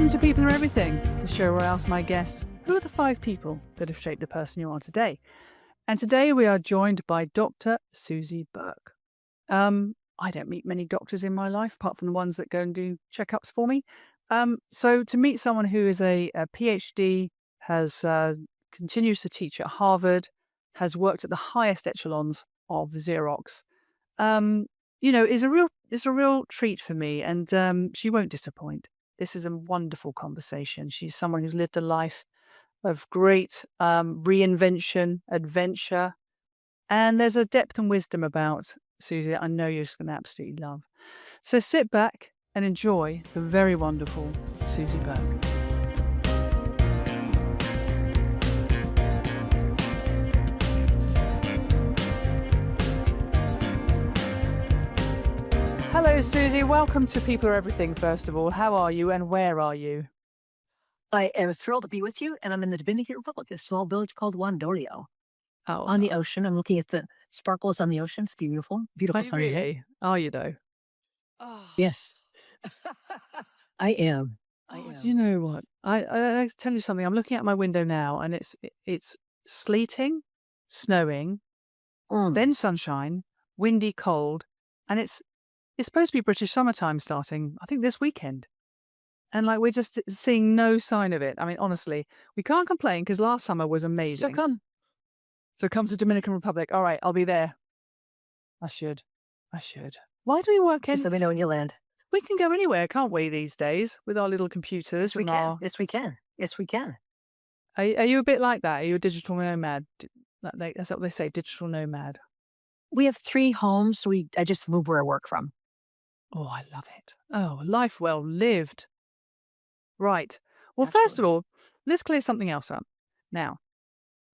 Welcome to People Are Everything, the show where I ask my guests, who are the 5 people that have shaped the person you are today? And today we are joined by Dr. Suzy Burke. I don't meet many doctors in my life, apart from the ones that go and do checkups for me. So to meet someone who is a PhD, has continues to teach at Harvard, has worked at the highest echelons of Xerox, is a real treat for me, and she won't disappoint. This is a wonderful conversation. She's someone who's lived a life of great reinvention, adventure, and there's a depth and wisdom about Suzy that I know you're just going to absolutely love. So sit back and enjoy the very wonderful Suzy Burke. Hello, Suzy. Welcome to People Are Everything, first of all. How are you and where are you? I am thrilled to be with you, and I'm in the Dominican Republic, a small village called Wandorio. Oh, on the ocean. I'm looking at the sparkles on the ocean. It's beautiful. Beautiful sunny day. really? Are you, though? Oh. Yes. I am. Do you know what? I tell you something. I'm looking out my window now, and it's sleeting, snowing, then sunshine, windy, cold, and it's supposed to be British summertime starting, I think, this weekend. And we're just seeing no sign of it. I mean, honestly, we can't complain because last summer was amazing. So come to Dominican Republic. All right, I'll be there. I should. Why do we work in? Just let me know when you land. We can go anywhere, can't we, these days, with our little computers? Yes, we can. Are you a bit like that? Are you a digital nomad? That's what they say, digital nomad. We have 3 homes. I just moved where I work from. Oh, I love it. Oh, life well lived. Right. Well, Absolutely. First of all, let's clear something else up now,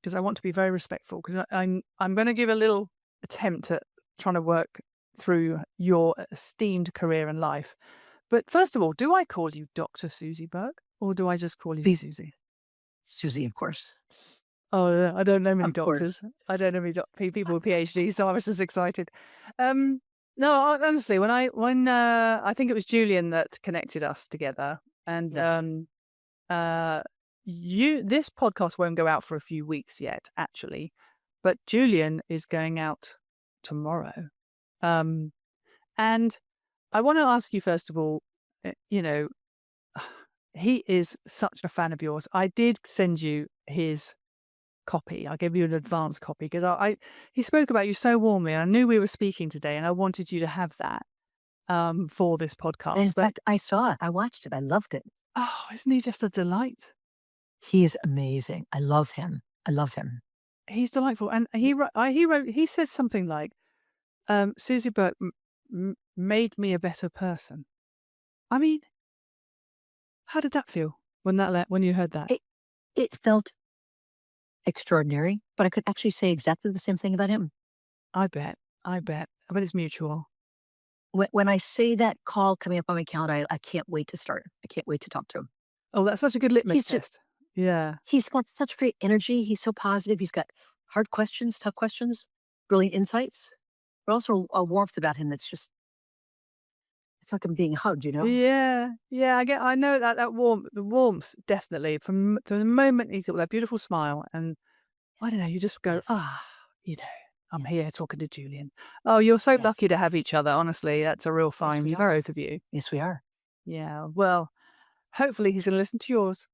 because I want to be very respectful, because I'm going to give a little attempt at trying to work through your esteemed career and life. But first of all, do I call you Dr. Suzy Burke, or do I just call you Suzy? Suzy, of course. Oh, I don't know many Of doctors. course. I don't know many people with PhDs, so I was just excited. No, honestly, when I think it was Julian that connected us together, and this podcast won't go out for a few weeks yet, actually, but Julian is going out tomorrow. And I want to ask you, first of all, he is such a fan of yours. I did send you his copy. I gave you an advance copy because he spoke about you so warmly, and I knew we were speaking today, and I wanted you to have that for this podcast. In fact, I saw it. I watched it. I loved it. Oh, isn't he just a delight? He is amazing. I love him. He's delightful, and he said something like, "Suzy Burke made me a better person." I mean, how did that feel when you heard that? It felt extraordinary, but I could actually say exactly the same thing about him. I bet it's mutual. When I say that call coming up on my calendar, I can't wait to start. I can't wait to talk to him. Oh, that's such a good litmus test. Yeah. He's got such great energy. He's so positive. He's got hard questions, tough questions, brilliant insights, but also a warmth about him that's just, it's like I'm being hugged, you know? Yeah. I know that warmth, definitely. From the moment he's got that beautiful smile, and I don't know, you just go, I'm here talking to Julian. Oh, you're so lucky to have each other. Honestly, that's a real find for both of you. Yes, we are. Yeah. Well, hopefully he's going to listen to yours.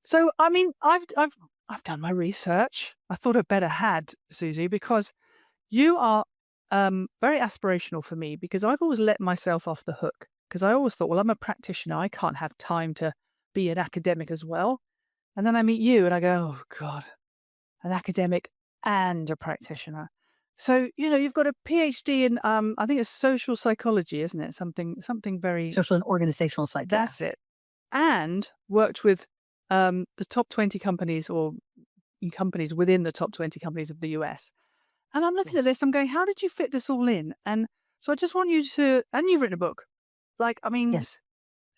So I mean, I've done my research. I thought I'd better had, Suzy, because you are very aspirational for me, because I've always let myself off the hook, because I always thought, well, I'm a practitioner. I can't have time to be an academic as well. And then I meet you and I go, oh God, an academic and a practitioner. So, you've got a PhD in, I think it's social psychology, isn't it? Something very... Social and organisational psychology. That's it. And worked with the top 20 companies, or companies within the top 20 companies of the US. And I'm looking at this, I'm going, how did you fit this all in? And so I just want you to, and you've written a book. Yes.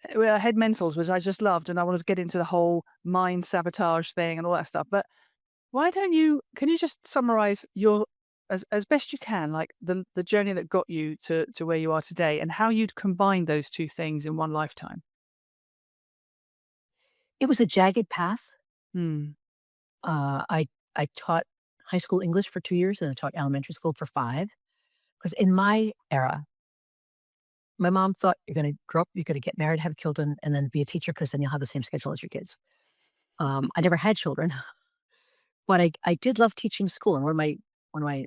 Head Mentals, which I just loved, and I want to get into the whole mind sabotage thing and all that stuff. But can you just summarize your, as best you can, the journey that got you to where you are today, and how you'd combine those two things in one lifetime? It was a jagged path. Hmm. I taught high school English for 2 years, and I taught elementary school for 5. Because in my era, my mom thought you're going to grow up, you're going to get married, have children, and then be a teacher because then you'll have the same schedule as your kids. I never had children, but I did love teaching school, and one of my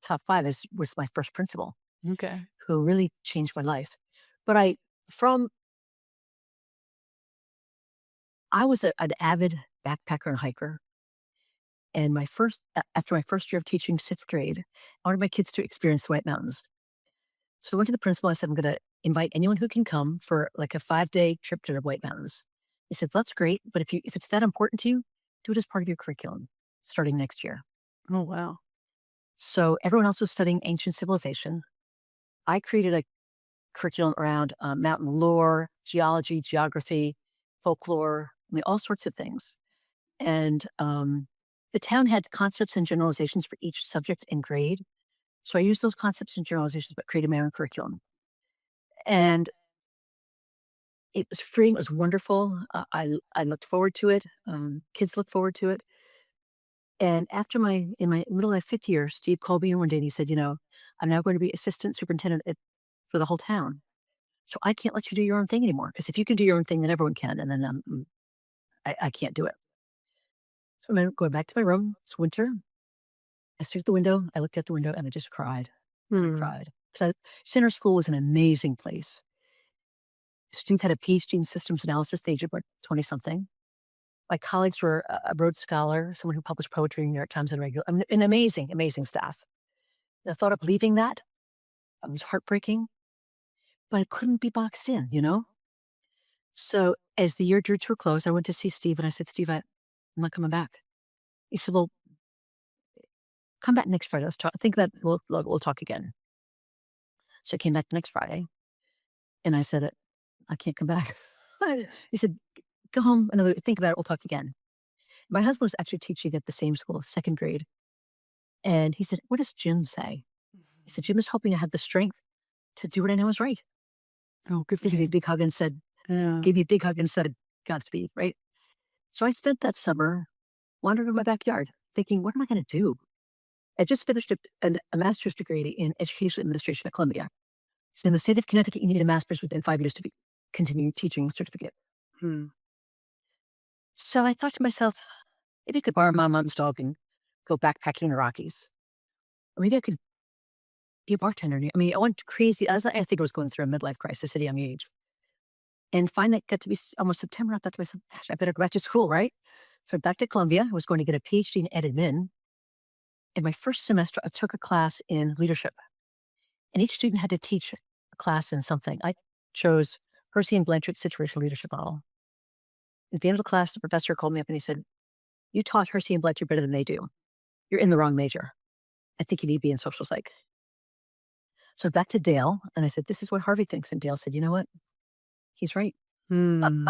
top 5 was my first principal, Okay. who really changed my life. But from I was an avid backpacker and hiker, and after my first year of teaching 6th grade, I wanted my kids to experience the White Mountains. So I went to the principal. I said, I'm going to invite anyone who can come for like a 5-day trip to the White Mountains. He said, that's great, but if it's that important to you, do it as part of your curriculum starting next year. Oh, wow. So everyone else was studying ancient civilization. I created a curriculum around mountain lore, geology, geography, folklore, all sorts of things. And the town had concepts and generalizations for each subject and grade. So I used those concepts and generalizations, but created my own curriculum. And it was freeing. It was wonderful. I looked forward to it. Kids looked forward to it. And in my middle of my 5th year, Steve called me in one day and he said, I'm now going to be assistant superintendent for the whole town. So I can't let you do your own thing anymore. Because if you can do your own thing, then everyone can. And then I can't do it. So I'm going back to my room. It's winter. I stood at the window. I looked out the window and I just cried. I Hmm. cried. Because Center School was an amazing place. Students had a PhD in systems analysis. They aged about 20 something. My colleagues were a Rhodes Scholar, someone who published poetry in the New York Times and regular, an amazing, amazing staff. The thought of leaving that was heartbreaking, but it couldn't be boxed in. So as the year drew to a close, I went to see Steve and I said, Steve, I'm not coming back. He said, well, come back next Friday. Let's talk. I think that we'll talk again. So I came back next Friday and I said, I can't come back. He said, go home, think about it. We'll talk again. My husband was actually teaching at the same school, 2nd grade. And he said, what does Jim say? He said, Jim is hoping I have the strength to do what I know is right. Oh, good for Gave me a you. big hug and said, Yeah. Godspeed, right? So I spent that summer wandering in my backyard thinking, what am I going to do? I just finished a master's degree in education administration at Columbia. So in the state of Connecticut, you need a master's within 5 years to continue teaching certificate. Hmm. So I thought to myself, maybe I could borrow my mom's dog and go backpacking in the Rockies. Or maybe I could be a bartender. I went crazy. I think I was going through a midlife crisis at a young age. And finally, it got to be almost September. I thought to myself, gosh, I better go back to school, right? So back to Columbia. I was going to get a PhD in admin. In my first semester, I took a class in leadership. And each student had to teach a class in something. I chose Hersey and Blanchard's situational leadership model. At the end of the class, the professor called me up and he said, you taught Hersey and Blanchard better than they do. You're in the wrong major. I think you need to be in social psych. So back to Dale, and I said, this is what Harvey thinks. And Dale said, you know what? He's right. Hmm.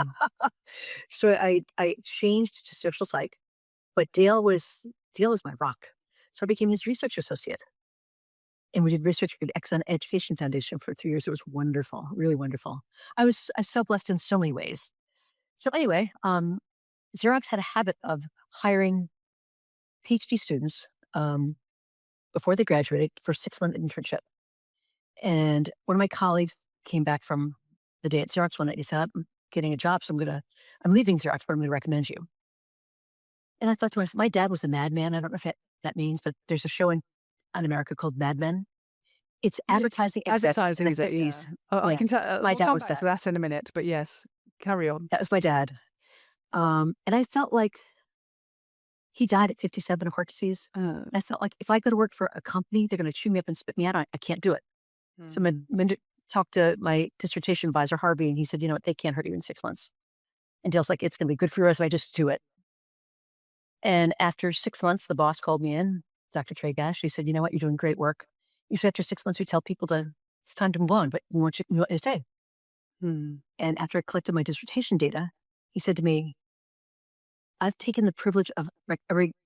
So I changed to social psych, but Dale was my rock. So I became his research associate. And we did research at Exxon Education Foundation for 3 years. It was wonderful, really wonderful. I was so blessed in so many ways. So anyway, Xerox had a habit of hiring PhD students before they graduated for a 6-month internship. And one of my colleagues came back from the day at Xerox one night. He said, I'm getting a job, so I'm leaving Xerox, but I'm going to recommend you. And I thought to myself, my dad was a madman. I don't know if that means, but there's a show on America called Mad Men. It's advertising execs in Advertising the is it? 50s. Yeah. Oh, I Yeah. can tell. My We'll dad come was back to that. that in a minute, but yes, carry on. That was my dad. And I felt like he died at 57 of heart disease. And I felt like if I go to work for a company, they're going to chew me up and spit me out. I can't do it. So I talked to my dissertation advisor, Harvey, and he said, you know what, they can't hurt you in 6 months. And Dale's like, it's going to be good for you if I just do it. And after 6 months, the boss called me in, Dr. Tragash. He said, you know what, you're doing great work. Usually after 6 months, we tell people it's time to move on, but we want you to stay. And after I collected my dissertation data, he said to me, I've taken the privilege of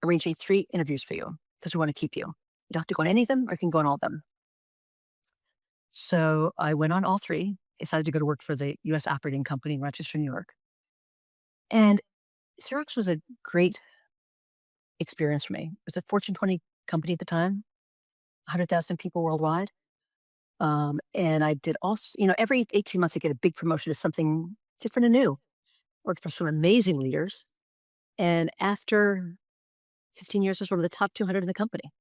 arranging 3 interviews for you because we want to keep you. You don't have to go on any of them or you can go on all of them. So I went on all 3, decided to go to work for the U.S. operating company in Rochester, New York. And Xerox was a great experience for me. It was a Fortune 20 company at the time, 100,000 people worldwide. And I did also, every 18 months I get a big promotion to something different and new. Worked for some amazing leaders. And after 15 years, I was one of the top 200 in the company.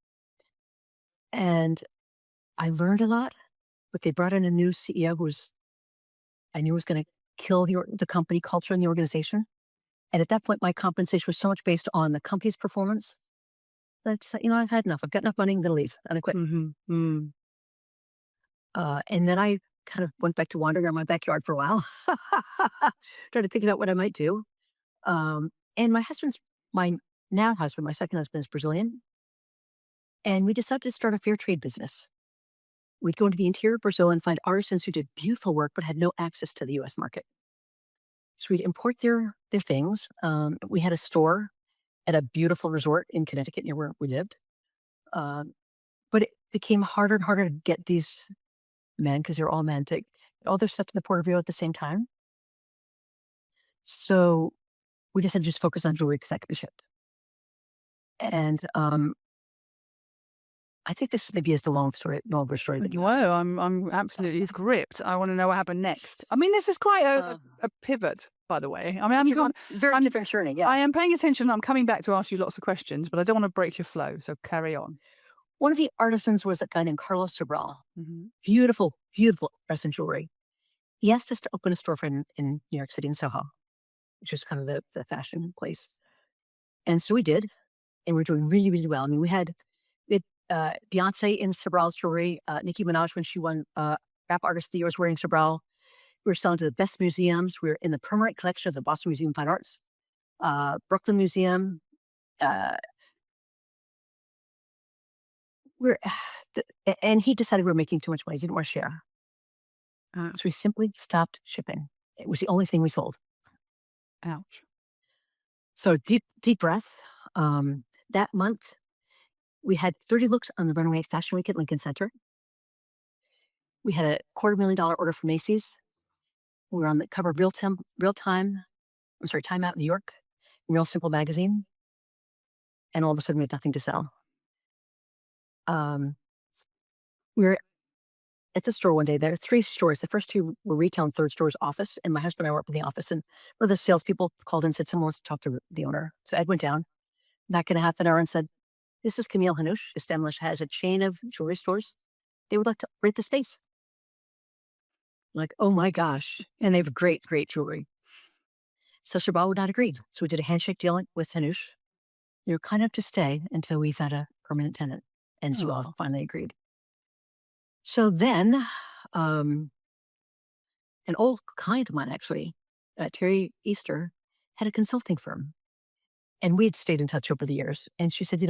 And I learned a lot, but they brought in a new CEO who I knew was going to kill the company culture and the organization. And at that point, my compensation was so much based on the company's performance that I just said, I've had enough. I've got enough money. I'm going to leave. And I quit. And then I kind of went back to wandering around my backyard for a while, started thinking about what I might do. And my now husband, my second husband is Brazilian. And we decided to start a fair trade business. We'd go into the interior of Brazil and find artisans who did beautiful work but had no access to the US market. So we'd import their things. We had a store at a beautiful resort in Connecticut near where we lived. But it became harder and harder to get these men, because they're all men, to get all their stuff to the Puerto Rico at the same time. So we decided to just focus on jewelry because that could be shipped. And I think this maybe is the longer story. But Whoa, I'm absolutely gripped. I want to know what happened next. I mean, this is quite a pivot, by the way. I mean, very different journey. Yeah, I am paying attention. I'm coming back to ask you lots of questions, but I don't want to break your flow. So carry on. one of the artisans was a guy named Carlos Sobral. Beautiful, beautiful resin jewelry. He asked us to open a storefront in New York City in Soho, which is kind of the fashion place. And so we did, and we're doing really, really well. I mean, we had Beyonce in Sobral's jewelry, Nicki Minaj when she won Rap Artist of the Year was wearing Sobral. We were selling to the best museums. We were in the permanent collection of the Boston Museum of Fine Arts, Brooklyn Museum. And he decided we were making too much money. He didn't want to share. So we simply stopped shipping. It was the only thing we sold. Ouch. So deep breath. That month, we had 30 looks on the runway Fashion Week at Lincoln Center. We had a $250,000 order from Macy's. We were on the cover of Time Out New York, Real Simple magazine. And all of a sudden, we had nothing to sell. We were at the store one day. There are 3 stores. The first 2 were retail, and third store was office. And my husband and I were up in the office, and one of the salespeople called in and said someone wants to talk to the owner. So Ed went down back in a half an hour and said, "This is Camille Hanoush. Established has a chain of jewelry stores. They would like to rent the space." I'm like, oh my gosh. And they have great, great jewelry. So Sobral would not agree. So we did a handshake deal with Hanoush. They were kind enough to stay until we found a permanent tenant. And Sobral finally agreed. So then, an old client of mine, actually, Terry Easter, had a consulting firm. And we had stayed in touch over the years. And she said,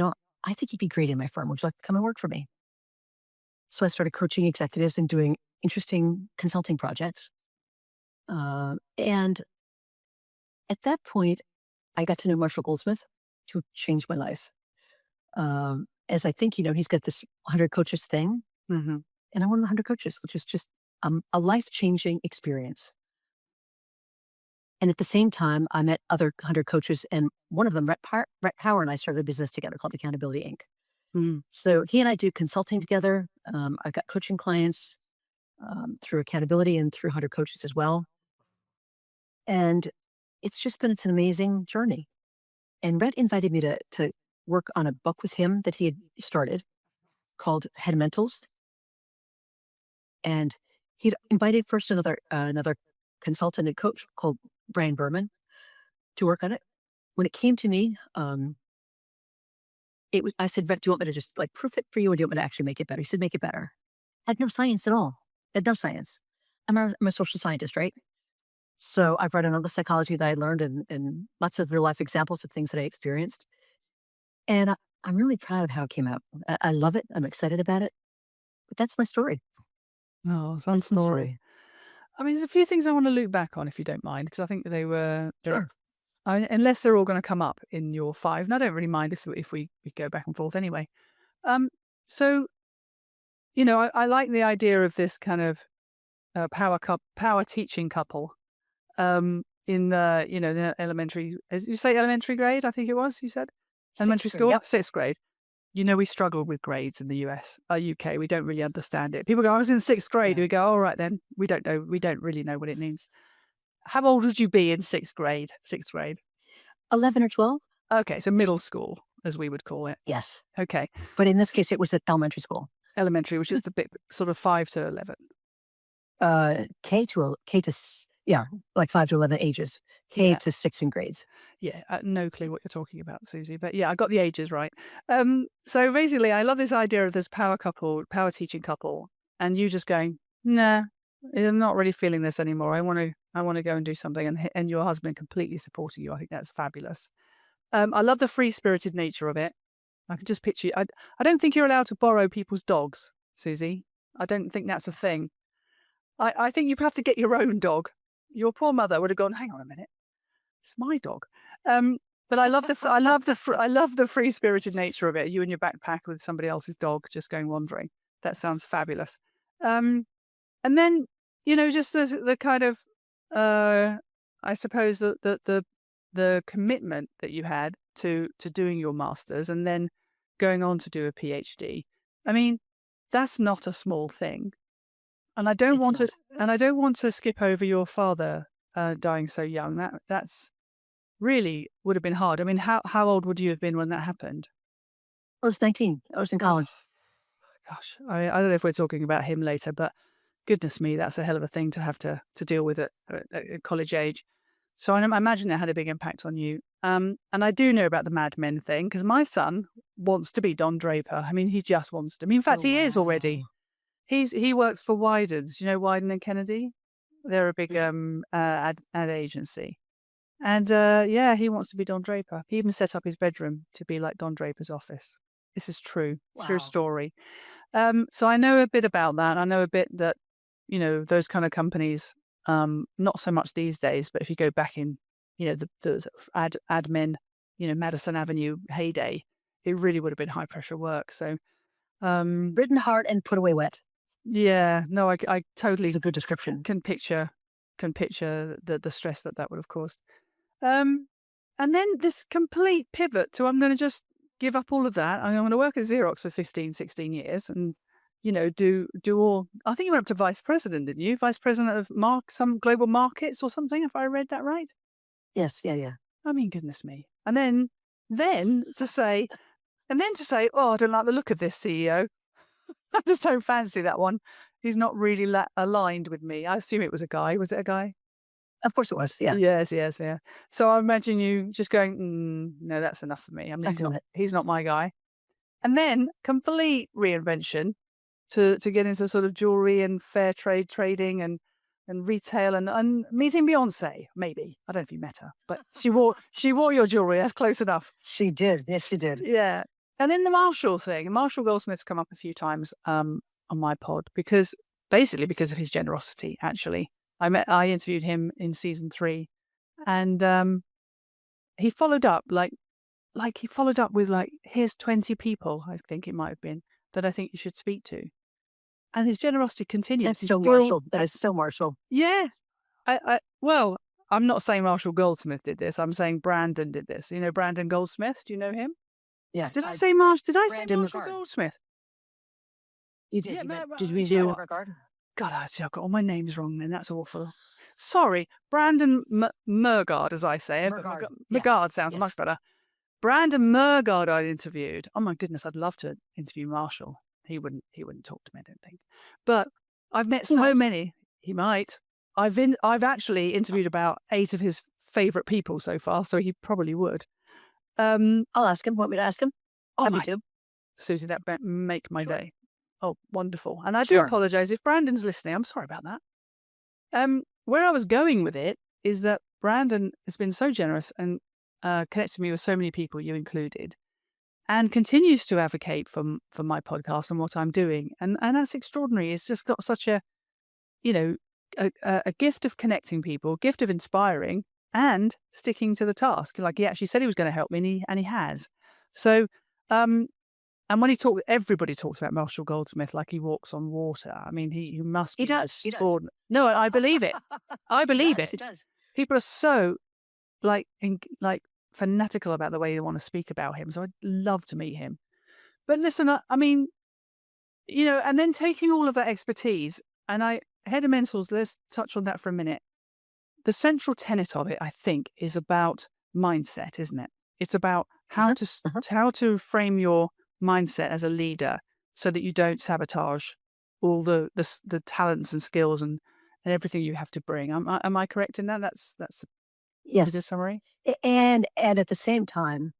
I think you'd be great in my firm. Would you like to come and work for me? So I started coaching executives and doing interesting consulting projects. And at that point, I got to know Marshall Goldsmith, who changed my life. As I think, he's got this 100 coaches thing. And I'm one of the 100 coaches, which is just a life-changing experience. And at the same time, I met other 100 coaches, and one of them, Rhett Power, and I started a business together called Accountability Inc. So he and I do consulting together. I've got coaching clients through Accountability and through 100 coaches as well. And it's an amazing journey. And Rhett invited me to work on a book with him that he had started called Headmentals. And he'd invited first another consultant and coach called Brian Berman to work on it. When it came to me, I said, "Rhett, do you want me to just proof it for you, or do you want me to actually make it better?" He said, "Make it better." Had no science at all. Had no science. I'm a social scientist, right? So I've read on the psychology that I learned and lots of real life examples of things that I experienced. And I'm really proud of how it came out. I love it. I'm excited about it. But that's my story. Oh, sounds story. I mean, there's a few things I want to loop back on, if you don't mind, because I think they were... Sure. Unless they're all going to come up in your 5, and I don't really mind if we go back and forth anyway. So, I like the idea of this kind of power teaching couple. in the, the elementary, as you say, elementary grade, I think it was, you said? Elementary Sixth grade, school? yep. 6th grade. We struggle with grades in the UK. We don't really understand it. People go, I was in 6th grade. Yeah. We go, all right then. We don't know. We don't really know what it means. How old would you be in 6th grade? 6th grade. 11 or 12? Okay, so middle school, as we would call it. Yes. Okay. But in this case, it was at elementary school. Elementary, which is the bit sort of 5 to 11. Like 5 to 11 ages. K to 6 in grades. Yeah, no clue what you're talking about, Suzy. But yeah, I got the ages right. So basically, I love this idea of this power teaching couple, and you just going, nah, I'm not really feeling this anymore. I want to go and do something, and your husband completely supporting you. I think that's fabulous. I love the free-spirited nature of it. I can just picture you. I don't think you're allowed to borrow people's dogs, Suzy. I don't think that's a thing. I think you have to get your own dog. Your poor mother would have gone, hang on a minute, it's my dog. But I love the free-spirited nature of it. You in your backpack with somebody else's dog just going wandering. That sounds fabulous. And then, just the kind of, I suppose the commitment that you had to doing your masters and then going on to do a PhD. I mean, that's not a small thing. And I don't want to skip over your father dying so young. That's really would have been hard. I mean, how old would you have been when that happened? I was 19. I was in college. Gosh, I don't know if we're talking about him later, but goodness me, that's a hell of a thing to have to deal with at college age. So I imagine it had a big impact on you. And I do know about the Mad Men thing because my son wants to be Don Draper. I mean, he just wants to. I mean, in fact, he is already. He works for Wyden's. You know Wyden and Kennedy? They're a big ad agency. And he wants to be Don Draper. He even set up his bedroom to be like Don Draper's office. This is true. Wow. True story. So I know a bit about that. I know a bit that, those kind of companies, not so much these days, but if you go back in, the sort of admin, Madison Avenue heyday, it really would have been high pressure work. So written hard and put away wet. Yeah, no, I totally It's a good description. can picture the stress that would have caused. And then this complete pivot to I'm going to just give up all of that. I'm going to work at Xerox for 15, 16 years and, do all. I think you went up to vice president, didn't you? Vice president of some global markets or something, if I read that right. Yes, yeah. I mean, goodness me. And then to say, oh, I don't like the look of this CEO. I just don't fancy that one. He's not really aligned with me. I assume it was a guy. Was it a guy? Of course it was, yeah. Yes, yeah. So I imagine you just going, no, that's enough for me. I mean, he's not my guy. And then complete reinvention to get into sort of jewellery and fair trade trading and retail and meeting Beyonce, maybe. I don't know if you met her, but she wore your jewellery. That's close enough. She did. Yes, she did. Yeah. And then the Marshall thing. Marshall Goldsmith's come up a few times on my pod because of his generosity, actually. I interviewed him in season 3 and he followed up with here's 20 people, I think it might have been, that I think you should speak to. And his generosity continues. That's so Marshall. That is so Marshall. Yeah. Well, I'm not saying Marshall Goldsmith did this. I'm saying Brandon did this. Brandon Goldsmith. Do you know him? Yeah. Did I say Marshall Regard. Goldsmith? You did. Yeah, Did we do Regard? God, I've got all my names wrong then. That's awful. Sorry. Brandon Murgard, as I say. Murgard sounds much better. Brandon Murgard I interviewed. Oh my goodness, I'd love to interview Marshall. He wouldn't talk to me, I don't think. But I've met so many. He might. I've actually interviewed about 8 of his favourite people so far, so he probably would. I'll ask him. Want me to ask him? Happy to. Suzy, that make my day. Oh, wonderful. And I do apologise if Brandon's listening. I'm sorry about that. Where I was going with it is that Brandon has been so generous and connected me with so many people, you included, and continues to advocate for my podcast and what I'm doing. And that's extraordinary. It's just got such a gift of connecting people, gift of inspiring and sticking to the task. Like he actually said he was going to help me and he has. So, and when everybody talks about Marshall Goldsmith like he walks on water. I mean, he must be. He does. No, I believe it. I believe it. He does. People are so like fanatical about the way they want to speak about him. So I'd love to meet him. But listen, I mean, and then taking all of that expertise, and head of mentors, let's touch on that for a minute. The central tenet of it, I think, is about mindset, isn't it? It's about how to frame your mindset as a leader so that you don't sabotage all the talents and skills and everything you have to bring. Am I correct in that? That's a good Yes. summary. And at the same time,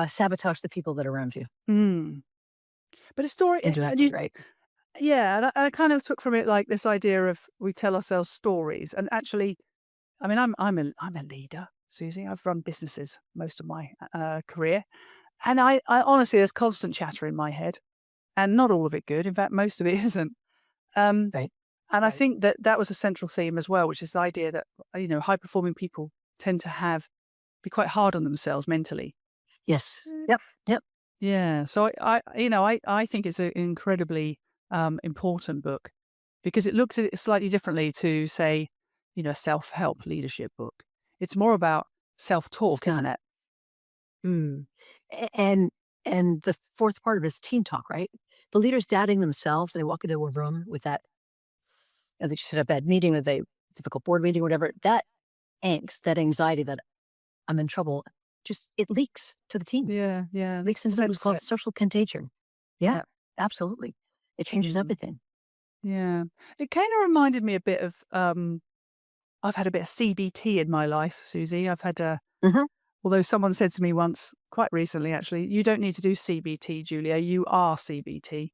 sabotage the people that are around you But a story, indirectly, right? yeah, and I kind of took from it like this idea of we tell ourselves stories, and actually, I mean, I'm a leader, Susie. I've run businesses most of my career, and I honestly, there's constant chatter in my head, and not all of it good. In fact, most of it isn't. Um, Right. and I think that was a central theme as well, which is the idea that high performing people tend to be quite hard on themselves mentally. Yes. Yep. Yep. Yeah, so I think it's an incredibly important book because it looks at it slightly differently to, say, a self-help leadership book. It's more about self-talk, isn't it? Mm. And the fourth part of it is team talk, right? The leaders doubting themselves, they walk into a room with that, they just had a bad meeting or they difficult board meeting, or whatever. That angst, that anxiety, that I'm in trouble, just it leaks to the team. Yeah, yeah. Leaks into what's called social contagion. Yeah, Yeah. absolutely. It changes everything. Yeah. It kind of reminded me a bit of I've had a bit of CBT in my life, Susie. I've had Mhm. although someone said to me once, quite recently actually, you don't need to do CBT, Julia, you are CBT,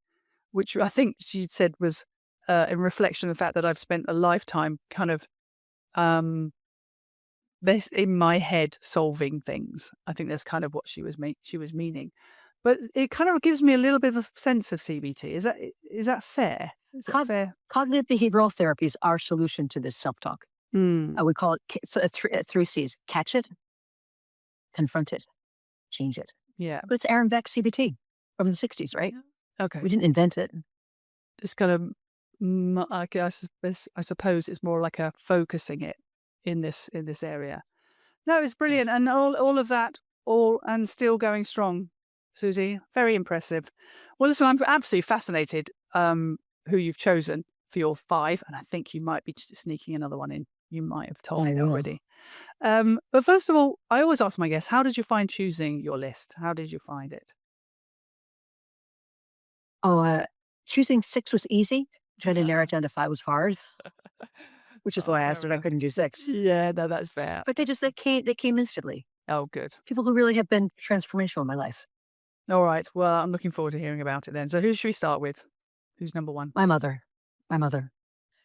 which I think she said was in reflection of the fact that I've spent a lifetime kind of um, in my head solving things. I think that's kind of what she was meaning. But it kind of gives me a little bit of a sense of CBT. Is that fair? Is that fair? Cognitive behavioral therapy is our solution to this self-talk. We call it three C's: catch it, confront it, change it. Yeah. But it's Aaron Beck's CBT from the 60s, right? Okay. We didn't invent it. It's kind of, I suppose it's more like a focusing it in this area. No, it's brilliant, and all of that, and still going strong, Susie. Very impressive. Well, listen, I'm absolutely fascinated who you've chosen for your 5, and I think you might be sneaking another one in. You might have told me already. But first of all, I always ask my guests, how did you find choosing your list? How did you find it? Choosing 6 was easy. Trying to narrow it down to 5 was hard, which is why I asked if I couldn't do 6. Yeah, no, that's fair. But they came instantly. Oh, good. People who really have been transformational in my life. All right. Well, I'm looking forward to hearing about it then. So who should we start with? Who's number 1? My mother.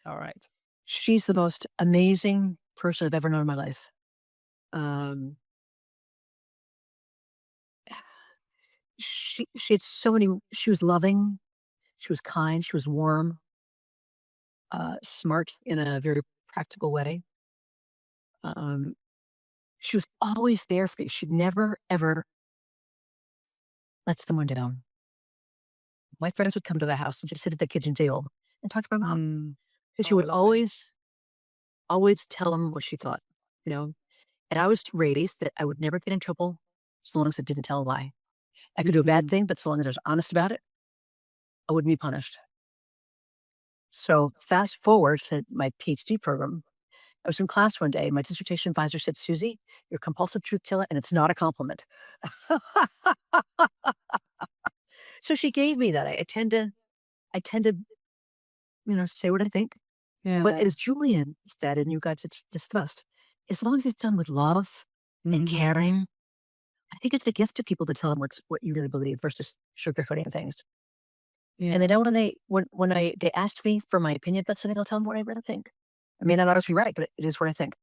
All right. She's the most amazing person I've ever known in my life. She had so many. She was loving. She was kind. She was warm. Smart in a very practical way. She was always there for me. She never, ever let someone down. My friends would come to the house and just sit at the kitchen table and talk to my mom. Because she would always tell them what she thought, And I was raised that I would never get in trouble as long as I didn't tell a lie. I could do a bad thing, but so long as I was honest about it, I wouldn't be punished. So fast forward to my PhD program. I was in class one day, and my dissertation advisor said, "Susie, you're a compulsive truth teller, and it's not a compliment." So she gave me that. I tend to, say what I think. Yeah. But as Julian said, and you guys discussed, as long as it's done with love and caring, I think it's a gift to people to tell them what you really believe versus sugarcoating things. Yeah. And they know when they asked me for my opinion about something, I'll tell them what I really think. I may not always be right, but it is what I think.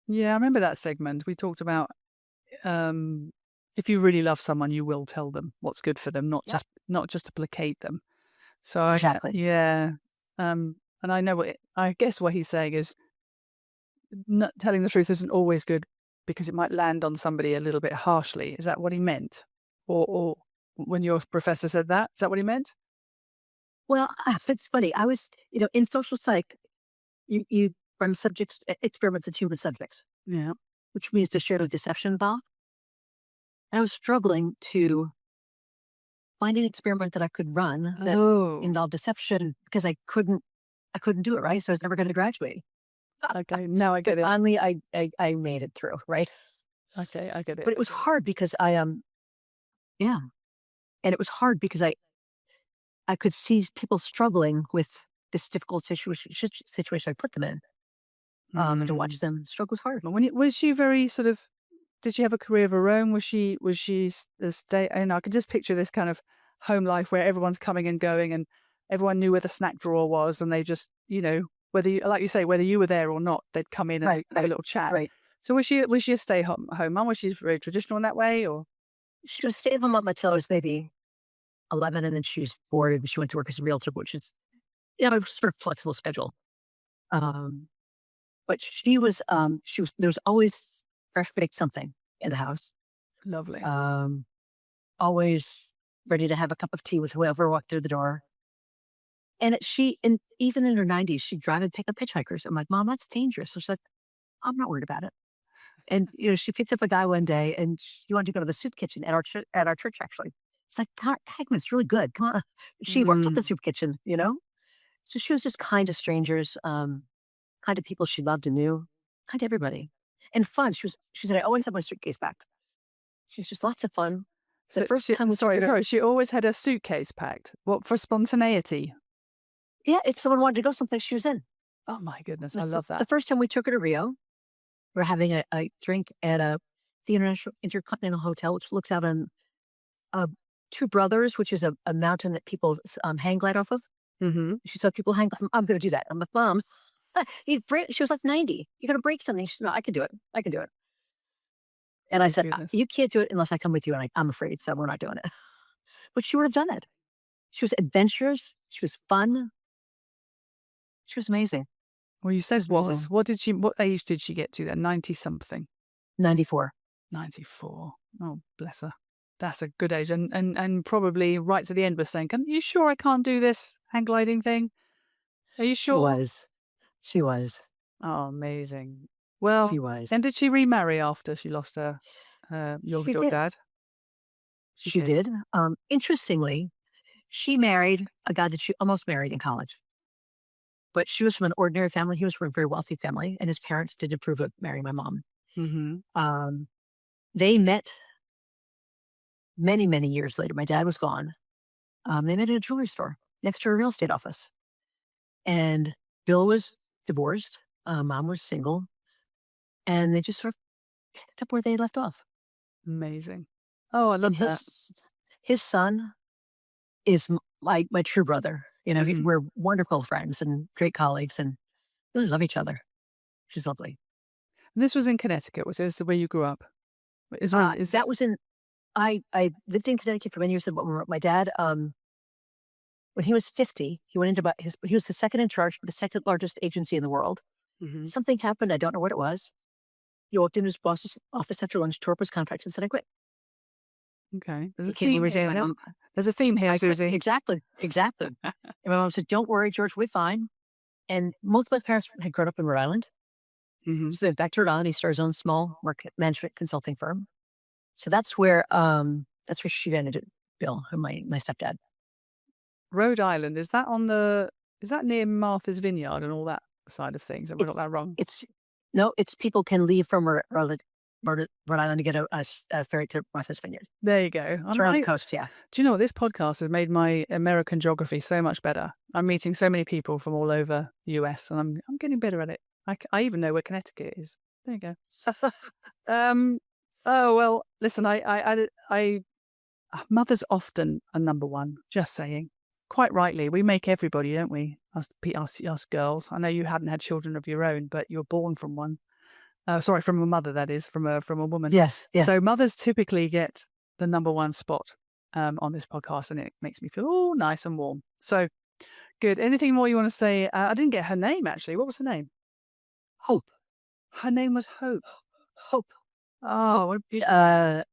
Yeah, I remember that segment. We talked about if you really love someone, you will tell them what's good for them, not just to placate them. So Exactly. Yeah. And I know I guess what he's saying is not telling the truth isn't always good because it might land on somebody a little bit harshly. Is that what he meant? Or when your professor said that, is that what he meant? Well, it's funny. I was, in social psych, you run subjects, experiments in human subjects, Yeah. which means to share the deception involved. And I was struggling to find an experiment that I could run that Oh, involved deception because I couldn't do it, right? So I was never going to graduate. okay. Now I But get it. finally I made it through, right? Okay, I get it. But it was hard because yeah. And it was hard because I could see people struggling with this difficult situation I put them in. And to Mm. watch them struggle was hard. But was she very sort of? Did she have a career of her own? Was she a stay? And I could just picture this kind of home life where everyone's coming and going, and everyone knew where the snack drawer was, and they just, whether you, like you say, whether you were there or not, they'd come in and Right, have a right, little chat. right. So was she a stay home mum? Was she very traditional in that way, or? She was stay-at-home mom until I was maybe 11, and then she was bored, and she went to work as a realtor, which is, a sort of flexible schedule. Um, but she was there was always fresh baked something in the house. Lovely. Um, Always ready to have a cup of tea with whoever walked through the door. And even in her 90s, she'd drive and pick up hitchhikers. I'm like, Mom, that's dangerous. So she's like, I'm not worried about it. And she picked up a guy one day, and she wanted to go to the soup kitchen at our church. Actually, it's like, God, Conklin, it's really good. Come on. She worked at the Mm. soup kitchen. So she was just kind to strangers, kind of people she loved and knew, kind to everybody, and fun. She said, I always have my suitcase packed. She's just lots of fun. The So first time we took her, sorry. She always had a suitcase packed. What, for spontaneity? yeah, if someone wanted to go someplace, she was in. Oh my goodness, I The, love the that. first time we took her to Rio, we're having a drink at the International Intercontinental Hotel, which looks out on uh, Two Brothers, which is a mountain that people hang glide off of. Mm-hmm. She saw people hang. I'm going to do that. I'm like, Mom, she was like 90. You're going to break something. She said, No, I can do it. I can do it. And I My said, goodness. You can't do it unless I come with you. And I'm afraid, so we're not doing it. But she would have done it. She was adventurous. She was fun. She was amazing. Well, you She said was was. amazing. What age did she get to then? 90 something. 94. 94. Oh, bless her. That's a good age. And probably right to the end was saying, you sure I can't do this hang gliding thing? Are you She sure? was. She was. Oh, amazing. Well, She was. and did she remarry after she lost your She did. dad? She She did. did. Interestingly, she married a guy that she almost married in college. But she was from an ordinary family. He was from a very wealthy family, and his parents didn't approve of marrying my mom. Mm-hmm. Um, they met many, many years later. My dad was gone. They met in a jewelry store next to a real estate office. And Bill was divorced. Mom was single. And they just sort of picked up where they left off. Amazing. Oh, I And love that. his son is my true brother. Mhm. We're wonderful friends and great colleagues and really love each other. She's lovely. And this was in Connecticut. Was this where you grew up? Is it? That was in I lived in Connecticut for many years. But my dad, when he was 50, he went into he was the second in charge of the second largest agency in the world. Mhm. Something happened. I don't know what it was. He walked into his boss's office after lunch, tore up his contract, and said, "I quit." Okay. There's He a can't even theme resign. here. My mom, There's a theme here, I quit. Susie. Exactly, exactly. And my mom said, "Don't worry, George, we're fine." And most of my parents had grown up in Rhode Island. Mhm. So back to Rhode Island, he started his own small market management consulting firm. So that's where she ended it, Bill, who my stepdad. Rhode Island, is that near Martha's Vineyard and all that side of things? Have I got It's that wrong? it's no, it's people can leave from Rhode Island to get a ferry to Martha's Vineyard. There you go. It's around the coast, yeah. Do you know what? This podcast has made my American geography so much better. I'm meeting so many people from all over the US, and I'm getting better at it. I even know where Connecticut is. There you go. Um. Oh well. Listen, mother's often a number one. Just saying. Quite rightly, we make everybody, don't we? Us girls. I know you hadn't had children of your own, but you're born from one. Sorry, from a mother, that is, from a woman. Yes, yes. So mothers typically get the number one spot on this podcast, and it makes me feel all nice and warm. So good. Anything more you want to say? I didn't get her name, actually. What was her name? Hope. Her name was Hope. Hope. Oh, what a beautiful.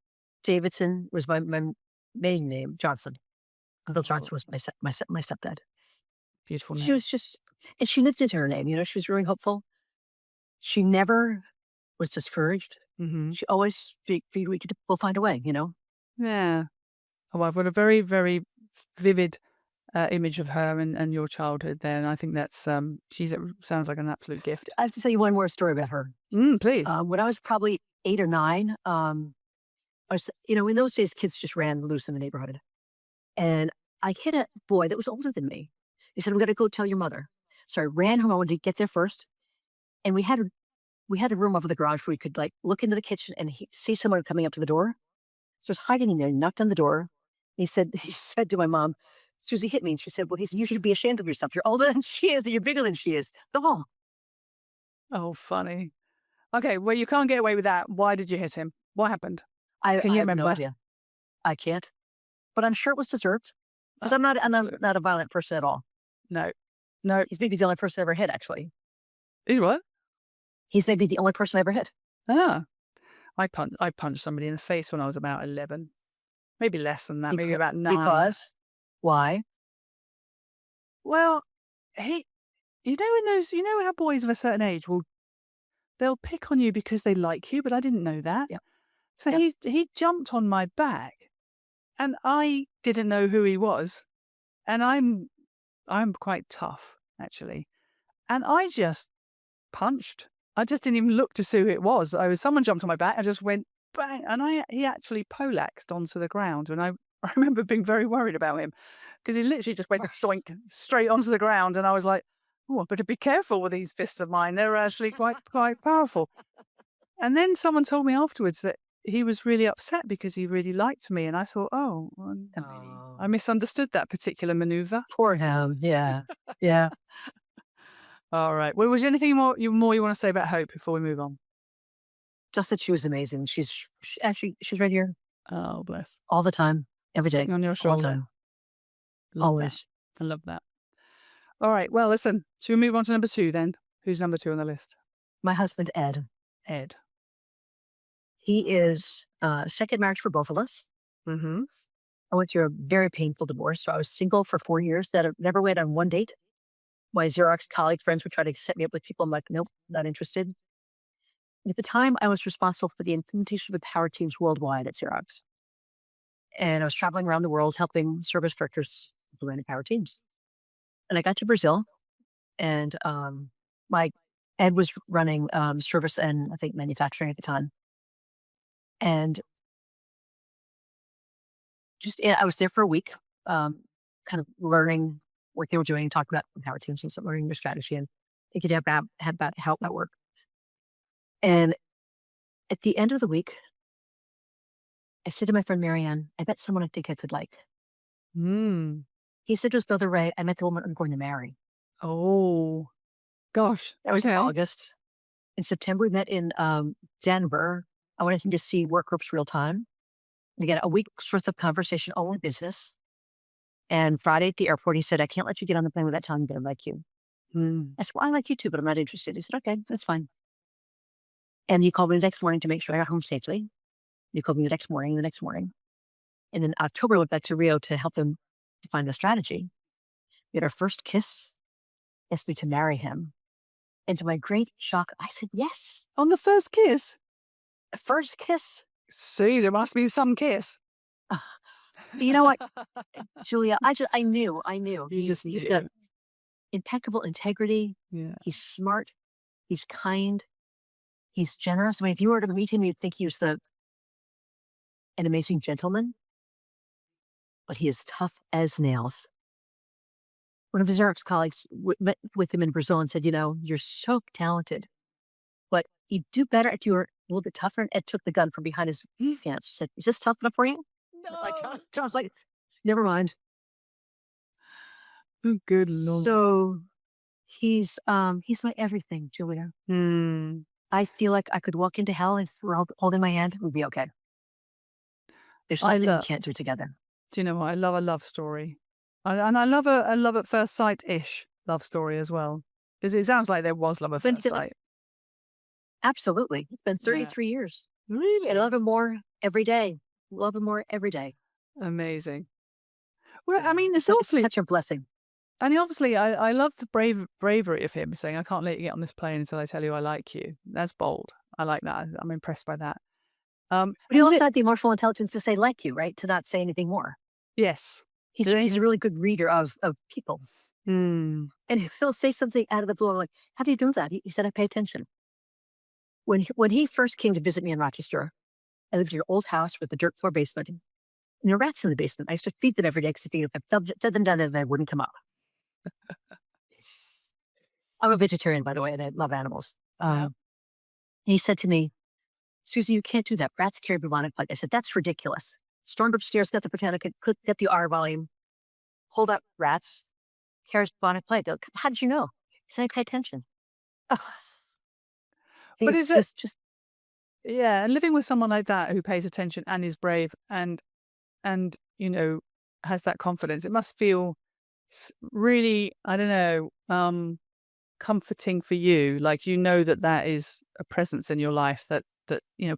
Davidson was my maiden name. Johnson. Uncle Johnson Oh, was my stepdad. beautiful She name. was just, and she lived into her name. She was really hopeful. she never was discouraged. Mm-hmm. She always figured we'll find a way, Yeah. Oh, I've got a very, very vivid image of her and your childhood there, and I think that's sounds like an absolute gift. I have to tell you one more story about her. Please. When I was probably 8 or 9, I was, in those days, kids just ran loose in the neighborhood. And I hit a boy that was older than me. He said, "I'm going to go tell your mother." So I ran home. I wanted to get there first. And we had a room over the garage where we could look into the kitchen and see someone coming up to the door. So I was hiding in there, knocked on the door. And he said to my mom, "Suzy hit me." And she said, "Well, he said, you should be ashamed of yourself. You're older than she is, and you're bigger than she is. Go home." Oh, funny. Okay, well, you can't get away with that. Why did you hit him? What happened? Can you I have remember? no idea. I can't. But I'm sure it was deserved. Because I'm not a violent person at all. No. He's maybe the only person I ever hit, actually. He's what? He's maybe the only person I ever hit. Ah. I punched somebody in the face when I was about 11. Maybe less than that, maybe about 9. Because? Why? Well, how boys of a certain age they'll pick on you because they like you, but I didn't know that. Yep. So he jumped on my back, and I didn't know who he was, and I'm quite tough actually, and I just punched. I just didn't even look to see who it was. Someone jumped on my back. I just went bang, and he actually poleaxed onto the ground, and I remember being very worried about him because he literally just went doink straight onto the ground, and I was like, "Oh, I better be careful with these fists of mine. They're actually quite powerful." And then someone told me afterwards that he was really upset because he really liked me, and I thought, "Oh, well, I misunderstood that particular maneuver." Poor him. Yeah. Yeah. All right. Well, was there anything more you want to say about Hope before we move on? Just that she was amazing. She's right here Oh, bless. all the time, every day, Sitting on your all the shoulder. time. Love Always. that. I love that. All right. Well, listen. Should we move on to number 2 then? Who's number 2 on the list? My husband, Ed. Ed. He is second marriage for both of us. Mm-hmm. I went through a very painful divorce. So I was single for 4 years. That I never went on one date. My Xerox colleague friends would try to set me up with people. I'm like, nope, not interested. At the time, I was responsible for the implementation of the power teams worldwide at Xerox. And I was traveling around the world helping service directors implement power teams. And I got to Brazil, and my Ed was running service and I think manufacturing at the time. And I was there for a week, kind of learning what they were doing, talking about power teams and some learning their strategy and thinking about how that work. And at the end of the week, I said to my friend Marianne, "I bet someone I think I could like." He said to his brother Ray, "I met the woman I'm going to marry." Oh, gosh. That was in August. In September, we met in Denver. I wanted him to see work groups real time. Again, a week's worth of conversation, only business. And Friday at the airport, he said, "I can't let you get on the plane without telling me that I like you." I said, "Well, I like you too, but I'm not interested." He said, "Okay, that's fine." And he called me the next morning to make sure I got home safely. He called me the next morning. And then October, I went back to Rio to help him define the strategy. We had our first kiss. He asked me to marry him. And to my great shock, I said yes. On the first kiss? First kiss. See, there must be some kiss. You know what, Julia? I knew. He's got impeccable integrity. Yeah. He's smart. He's kind. He's generous. I mean, if you were to meet him, you'd think he was an amazing gentleman. But he is tough as nails. One of his Xerox colleagues met with him in Brazil and said, "You're so talented, but you'd do better if you were a little bit tougher." And Ed took the gun from behind his pants. Said, "Is this tough enough for you?" No. I was like, "Never mind." Oh, good Lord. So he's my everything, Julia. I feel like I could walk into hell and if we're holding my hand, it would be okay. There's nothing we can't do together. Do you know what? I love a love story. And I love a love at first sight-ish love story as well. Because it sounds like there was love at first sight. Absolutely. It's been 33 years. Really? I love him more every day. Love him more every day. Amazing. Well, I mean, it's such a blessing. And obviously, I love the bravery of him saying, "I can't let you get on this plane until I tell you I like you." That's bold. I like that. I'm impressed by that. But he And is also it? had the emotional intelligence to say like you, right? To not say anything more. Yes. He's Did he's he? a really good reader of people. Hmm. And he'll say something out of the blue. I'm like, how do you do that? He said, I pay attention. When he first came to visit me in Rochester, I lived in an old house with a dirt floor basement. And there were rats in the basement. I used to feed them every day because if I fed them down, they wouldn't come up. I'm a vegetarian, by the way, and I love animals. Yeah. He said to me, Susie, you can't do that. Rats carry bubonic plague. I said, that's ridiculous. Stormed upstairs, got the Britannica, could get the R volume, hold up rats, carries bubonic plague. How did you know? He said, I pay attention. Ugh. But He's is it? just Yeah, and living with someone like that who pays attention and is brave and has that confidence, it must feel really, I don't know, comforting for you. Like that is a presence in your life that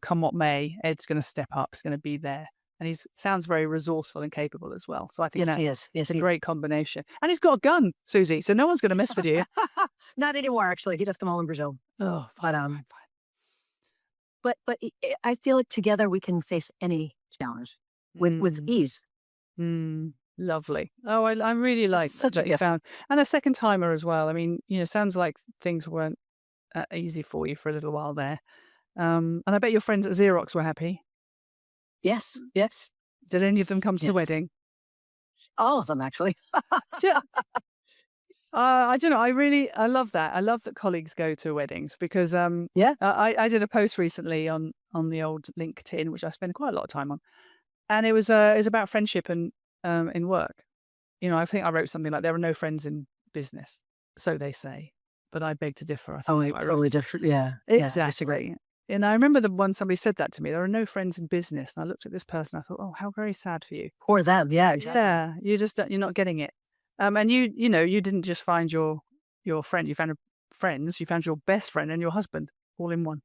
come what may, Ed's going to step up, is going to be there, and he sounds very resourceful and capable as well. So I think yes, that he is. Yes, it's a he is. great combination, and he's got a gun, Susie, so no one's going to mess with you. Not anymore, actually. He left them all in Brazil. Oh, But fine. I feel like together we can face any challenge with Mm. ease. Lovely. Oh, I really like Such a that you gift. found, and a second timer as well. I mean, sounds like things weren't easy for you for a little while there. And I bet your friends at Xerox were happy. Yes, yes, Did any of them come to the yes. wedding? All of them, actually. I don't know. I love that. I love that colleagues go to weddings because Yeah. I did a post recently on the old LinkedIn, which I spend quite a lot of time on, and it was about friendship and in work. I think I wrote something like, "There are no friends in business, so they say," but I beg to differ. I think Oh, is what I wrote. totally different. Yeah. Yeah. I disagree. Exactly. And I remember the one somebody said that to me. There are no friends in business, and I looked at this person. I thought, "Oh, how very sad for you." Poor them. Yeah, exactly. Yeah, you're not getting it. And you didn't just find your friend. You found friends. You found your best friend and your husband all in one.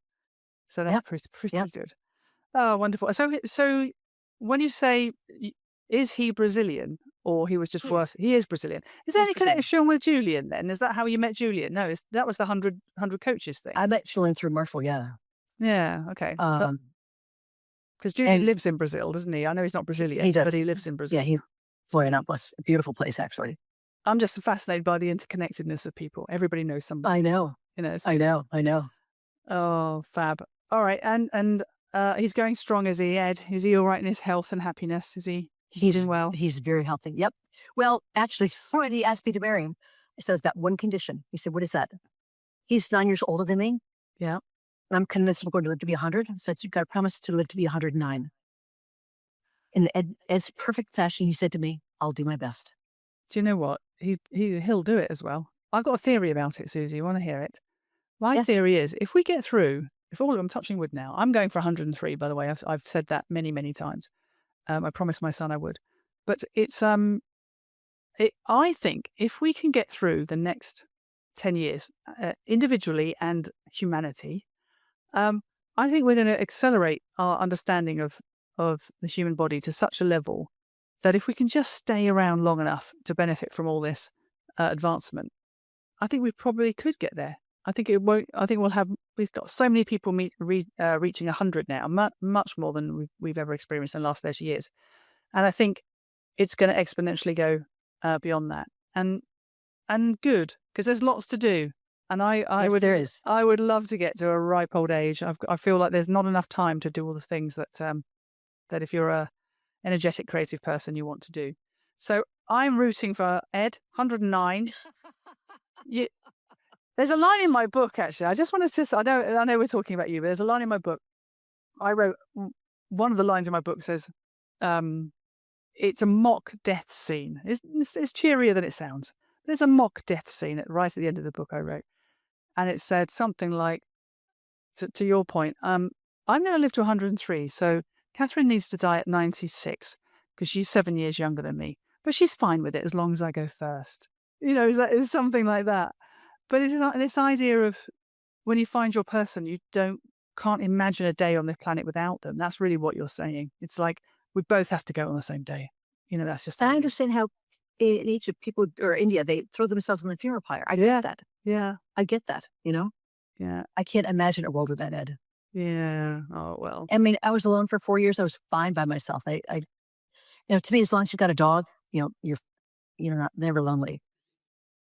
So that's Yep. pretty Yep. good. Oh, wonderful. So when you say, is he Brazilian or he was just Yes. worth? He is Brazilian. Is there He's any Brazilian. connection with Julian then? Is that how you met Julian? No, that was the 100 coaches thing. I met Julian through Marshall. Yeah. Yeah, okay. Because Julian And lives in Brazil, doesn't he? I know he's not Brazilian, he but does. he lives in Brazil. Yeah. Florianopolis, a beautiful place, actually. I'm just fascinated by the interconnectedness of people. Everybody knows somebody. I know. I know. I know. Oh, fab. All right, and he's going strong, is he, Ed? Is he all right in his health and happiness? Is he doing well? He's very healthy. Yep. Well, actually, when he asked me to marry him, I said, that one condition. He said, what is that? He's 9 years older than me. Yeah. And I'm convinced I'm going to live to be 100. So you've got to promise to live to be 109. In Ed's perfect fashion, he said to me, I'll do my best. Do you know what? He'll do it as well. I've got a theory about it, Susie. You want to hear it? My theory is, if we get through, I'm touching wood now. I'm going for 103, by the way. I've said that many, many times. I promised my son I would. But it's I think if we can get through the next 10 years, individually and humanity, I think we're going to accelerate our understanding of the human body to such a level that if we can just stay around long enough to benefit from all this advancement, I think we probably could get there. I think it won't. I think we've got so many people reaching 100 now, much more than we've ever experienced in the last 30 years. And I think it's going to exponentially go beyond that. And good, because there's lots to do. And There is. I would love to get to a ripe old age. I feel like there's not enough time to do all the things that if you're a energetic, creative person, you want to do. So I'm rooting for Ed, 109. There's a line in my book, actually. I just wanted to. I know we're talking about you, but there's a line in my book. I wrote one of the lines in my book says, "It's a mock death scene." It's cheerier than it sounds. There's a mock death scene right at the end of the book I wrote, and it said something like, "To your point, I'm going to live to 103, so Catherine needs to die at 96 because she's 7 years younger than me, but she's fine with it as long as I go first." Is something like that. But it's not this idea of when you find your person, you can't imagine a day on the planet without them. That's really what you're saying. It's like we both have to go on the same day. That's just. I understand how in Egypt, people, or India, they throw themselves in the funeral pyre. I Yeah. get that. Yeah. I get that, Yeah. I can't imagine a world without Ed. Yeah. Oh, well. I mean, I was alone for 4 years. I was fine by myself. To me, as long as you've got a dog, you're not never lonely.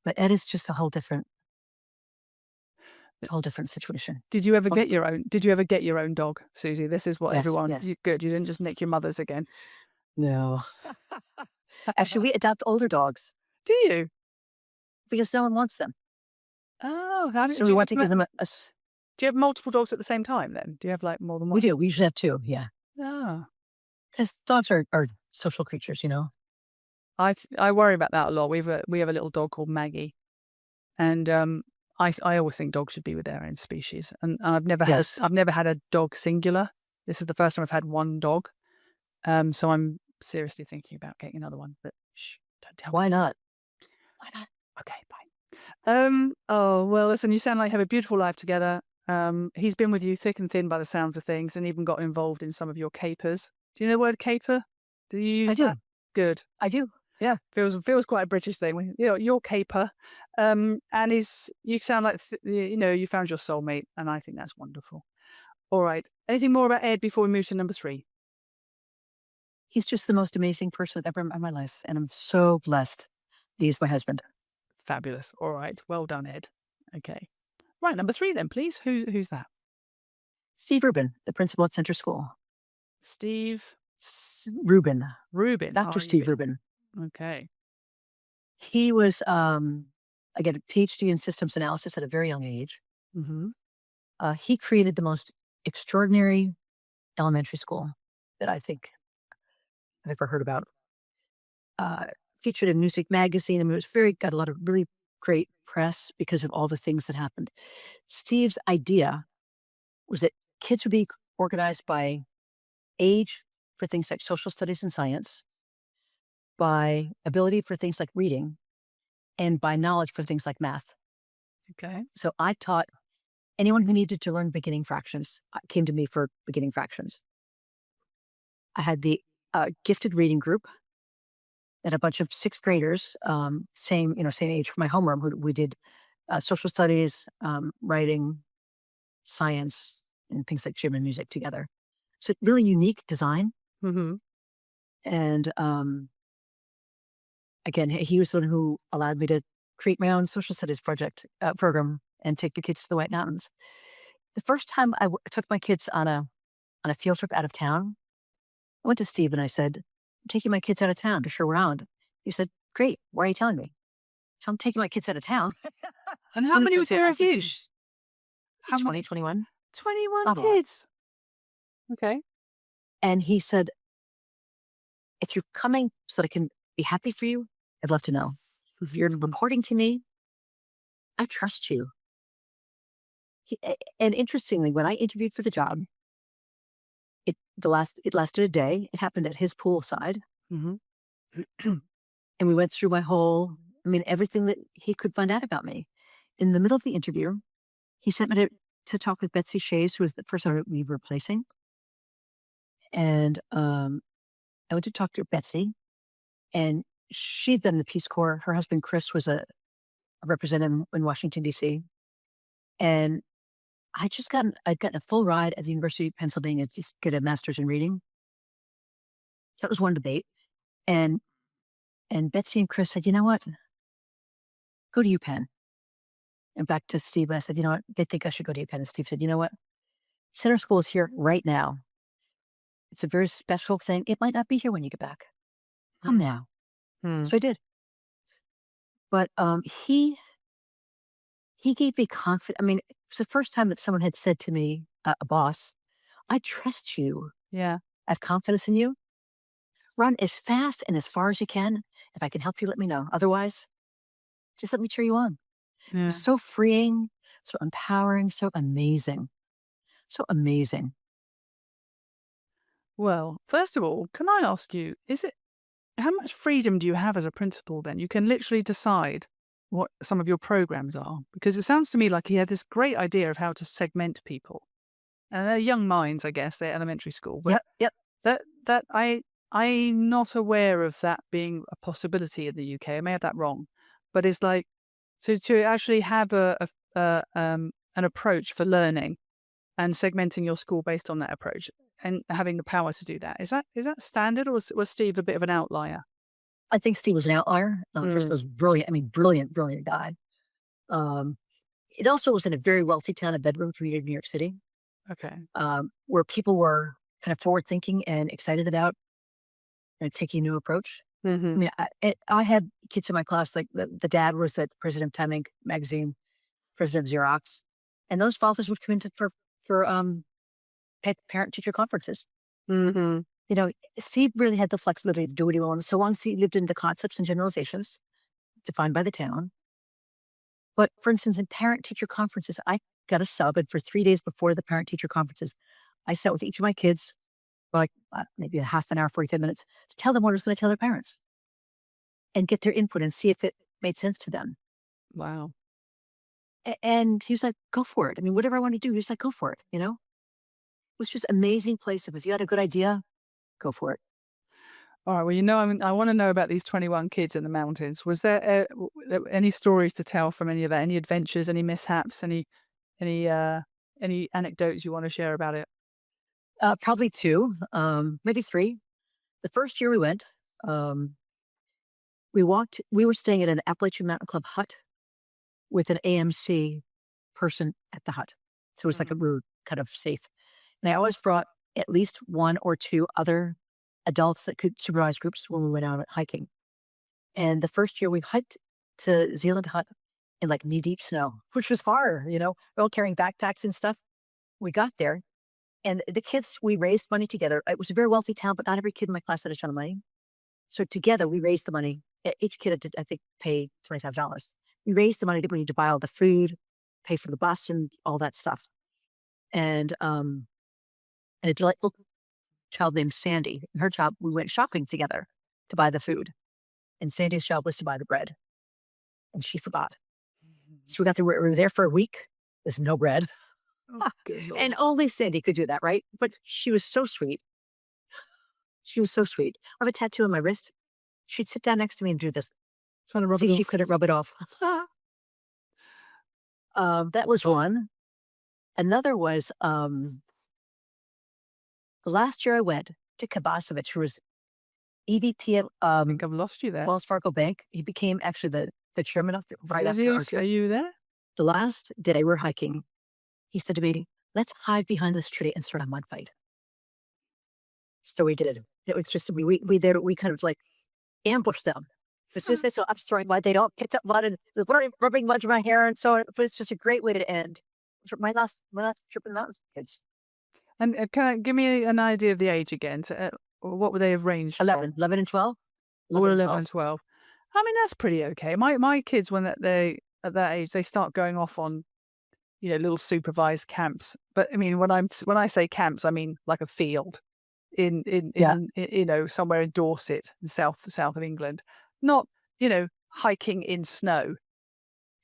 But Ed is just a whole different situation. Did you ever Oh, get your own? Did you ever get your own dog, Susie? This is what yes, everyone. yes. Good. You didn't just nick your mother's again. No. Actually, we adopt older dogs Do you? because no one wants them. Oh, So we want to give them do you have multiple dogs at the same time? Then do you have like more than one? we do. We usually have 2. Yeah. Ah. Because dogs are social creatures, I worry about that a lot. We have a little dog called Maggie, and I always think dogs should be with their own species. And I've never Yes. I've never had a dog singular. This is the first time I've had one dog. So I'm seriously thinking about getting another one. But shh, don't tell me. Why not? Why not? Okay, fine. Oh well, listen. You sound like you have a beautiful life together. He's been with you thick and thin by the sounds of things, and even got involved in some of your capers. Do you know the word caper? Do you use I do. that? Good. I do. Yeah, feels quite a British thing. Your caper, and you sound like you found your soulmate, and I think that's wonderful. All right. Anything more about Ed before we move to number 3? He's just the most amazing person I've ever met in my life. And I'm so blessed that he's my husband. Fabulous. All right. Well done, Ed. Okay. Right, number 3 then, please. Who's that? Steve Rubin, the principal at Center School. Steve Rubin. Rubin. Dr. Steve Rubin. Okay. He was, again, a PhD in systems analysis at a very young age. Mm-hmm. He created the most extraordinary elementary school that I think I've ever heard about. Featured in Newsweek magazine. I mean, it was got a lot of really great press because of all the things that happened. Steve's idea was that kids would be organized by age for things like social studies and science, by ability for things like reading, and by knowledge for things like math. Okay. So I taught anyone who needed to learn beginning fractions came to me for beginning fractions. I had the gifted reading group that a bunch of 6th graders, same age from my homeroom, who we did social studies, writing, science, and things like gym and music together. So really unique design. Mm-hmm. And again, he was the one who allowed me to create my own social studies program and take the kids to the White Mountains. The first time I took my kids on a field trip out of town, I went to Steve and I said, "I'm taking my kids out of town to show around." He said, "Great. Why are you telling me?" So I'm taking my kids out of town. And how many was there of you? How 20, 21. 21 Not a lot. kids. Okay. And he said, "If you're coming so that I can be happy for you, I'd love to know. If you're reporting to me, I trust you." And interestingly, when I interviewed for the job, it lasted a day. It happened at his poolside. Mm-hmm. And we went through everything that he could find out about me. In the middle of the interview, he sent me to talk with Betsy Shays, who was the person we were replacing. And I went to talk to Betsy, and she'd been in the Peace Corps. Her husband, Chris, was a representative in Washington, D.C. And I'd gotten a full ride at the University of Pennsylvania to just get a master's in reading. So that was one debate. And Betsy and Chris said, "You know what? Go to UPenn." And back to Steve, I said, "You know what? They think I should go to UPenn." And Steve said, "You know what? Center School is here right now. It's a very special thing. It might not be here when you get back. Come now." So I did. But he gave me confidence. I mean, it was the first time that someone had said to me, a boss, "I trust you. Yeah. I have confidence in you. Run as fast and as far as you can. If I can help you, let me know. Otherwise, just let me cheer you on." It Yeah. was so freeing, so empowering, so amazing. So amazing. Well, first of all, can I ask you, how much freedom do you have as a principal then? You can literally decide what some of your programs are, because it sounds to me like he had this great idea of how to segment people. And they're young minds, I guess, they're elementary school. But Yep. that I'm not aware of that being a possibility in the UK. I may have that wrong, but it's like to actually have an approach for learning and segmenting your school based on that approach and having the power to do that. Is that standard, or was Steve a bit of an outlier? I think Steve was an outlier. First, Mm. was brilliant. I mean, brilliant, brilliant guy. Um, it also was in a very wealthy town, a bedroom community of New York City, Okay. where people were kind of forward thinking and excited about taking a new approach. I Hmm. mean, I had kids in my class, like the dad was the president of Time Inc. magazine, president of Xerox, and those fathers would come into for parent teacher conferences. Hmm. You know, Steve really had the flexibility to do what he wanted, so long as he lived in the concepts and generalizations defined by the town. But for instance, in parent teacher conferences, I got a sub, and for 3 days before the parent teacher conferences, I sat with each of my kids for like maybe a half an hour, 45 minutes to tell them what I was going to tell their parents and get their input and see if it made sense to them. Wow. And he was like, go for it. I mean, whatever I want to do, he's like, go for it. It was just amazing place. If you had a good idea, go for it. All right. Well, I want to know about these 21 kids in the mountains. Was there any stories to tell from any of that? Any adventures? Any mishaps? Any uh, any anecdotes you want to share about it? Probably two, maybe three. The first year we went, um, we were staying at an Appalachian Mountain Club hut with an AMC person at the hut. So it was like Mhm. we were kind of safe. And I always brought at least one or two other adults that could supervise groups when we went out hiking. And the first year we hiked to Zealand Hut in like knee deep snow, which was far, we're all carrying backpacks and stuff. We got there and the kids, we raised money together. It was a very wealthy town, but not every kid in my class had a ton of money. So together we raised the money. Each kid had to, I think, pay $25. We raised the money that we need to buy all the food, pay for the bus and all that stuff. And a delightful child named Sandy, and her job, we went shopping together to buy the food. And Sandy's job was to buy the bread. And she forgot. So we were there for a week. There's no bread. Oh, good And lord! only Sandy could do that, right? But she was so sweet. She was so sweet. I have a tattoo on my wrist. She'd sit down next to me and do this. Trying to rub See it if she off. couldn't rub it off. That was one. Another was the last year I went to Kabasovich, who was EVP at I think I've lost you there. Wells Fargo Bank. He became actually the chairman of right after our Suzy, are trip. you there? The last day we're hiking, he said to me, let's hide behind this tree and start a mud fight. So we did. It was just, we kind of like ambushed them. As soon as they saw us throwing mud, they'd all picked up mud and rubbing mud in my hair. And so it was just a great way to end my last trip in the mountains with kids. And give me an idea of the age again? So, what would they have ranged from? 11 and 12. All 11 and 11 12. and 12. I mean, that's pretty okay. My kids, when they at that age, they start going off on little supervised camps. But I mean, when I say camps, I mean like a field Yeah. somewhere in Dorset, south of England, not hiking in snow.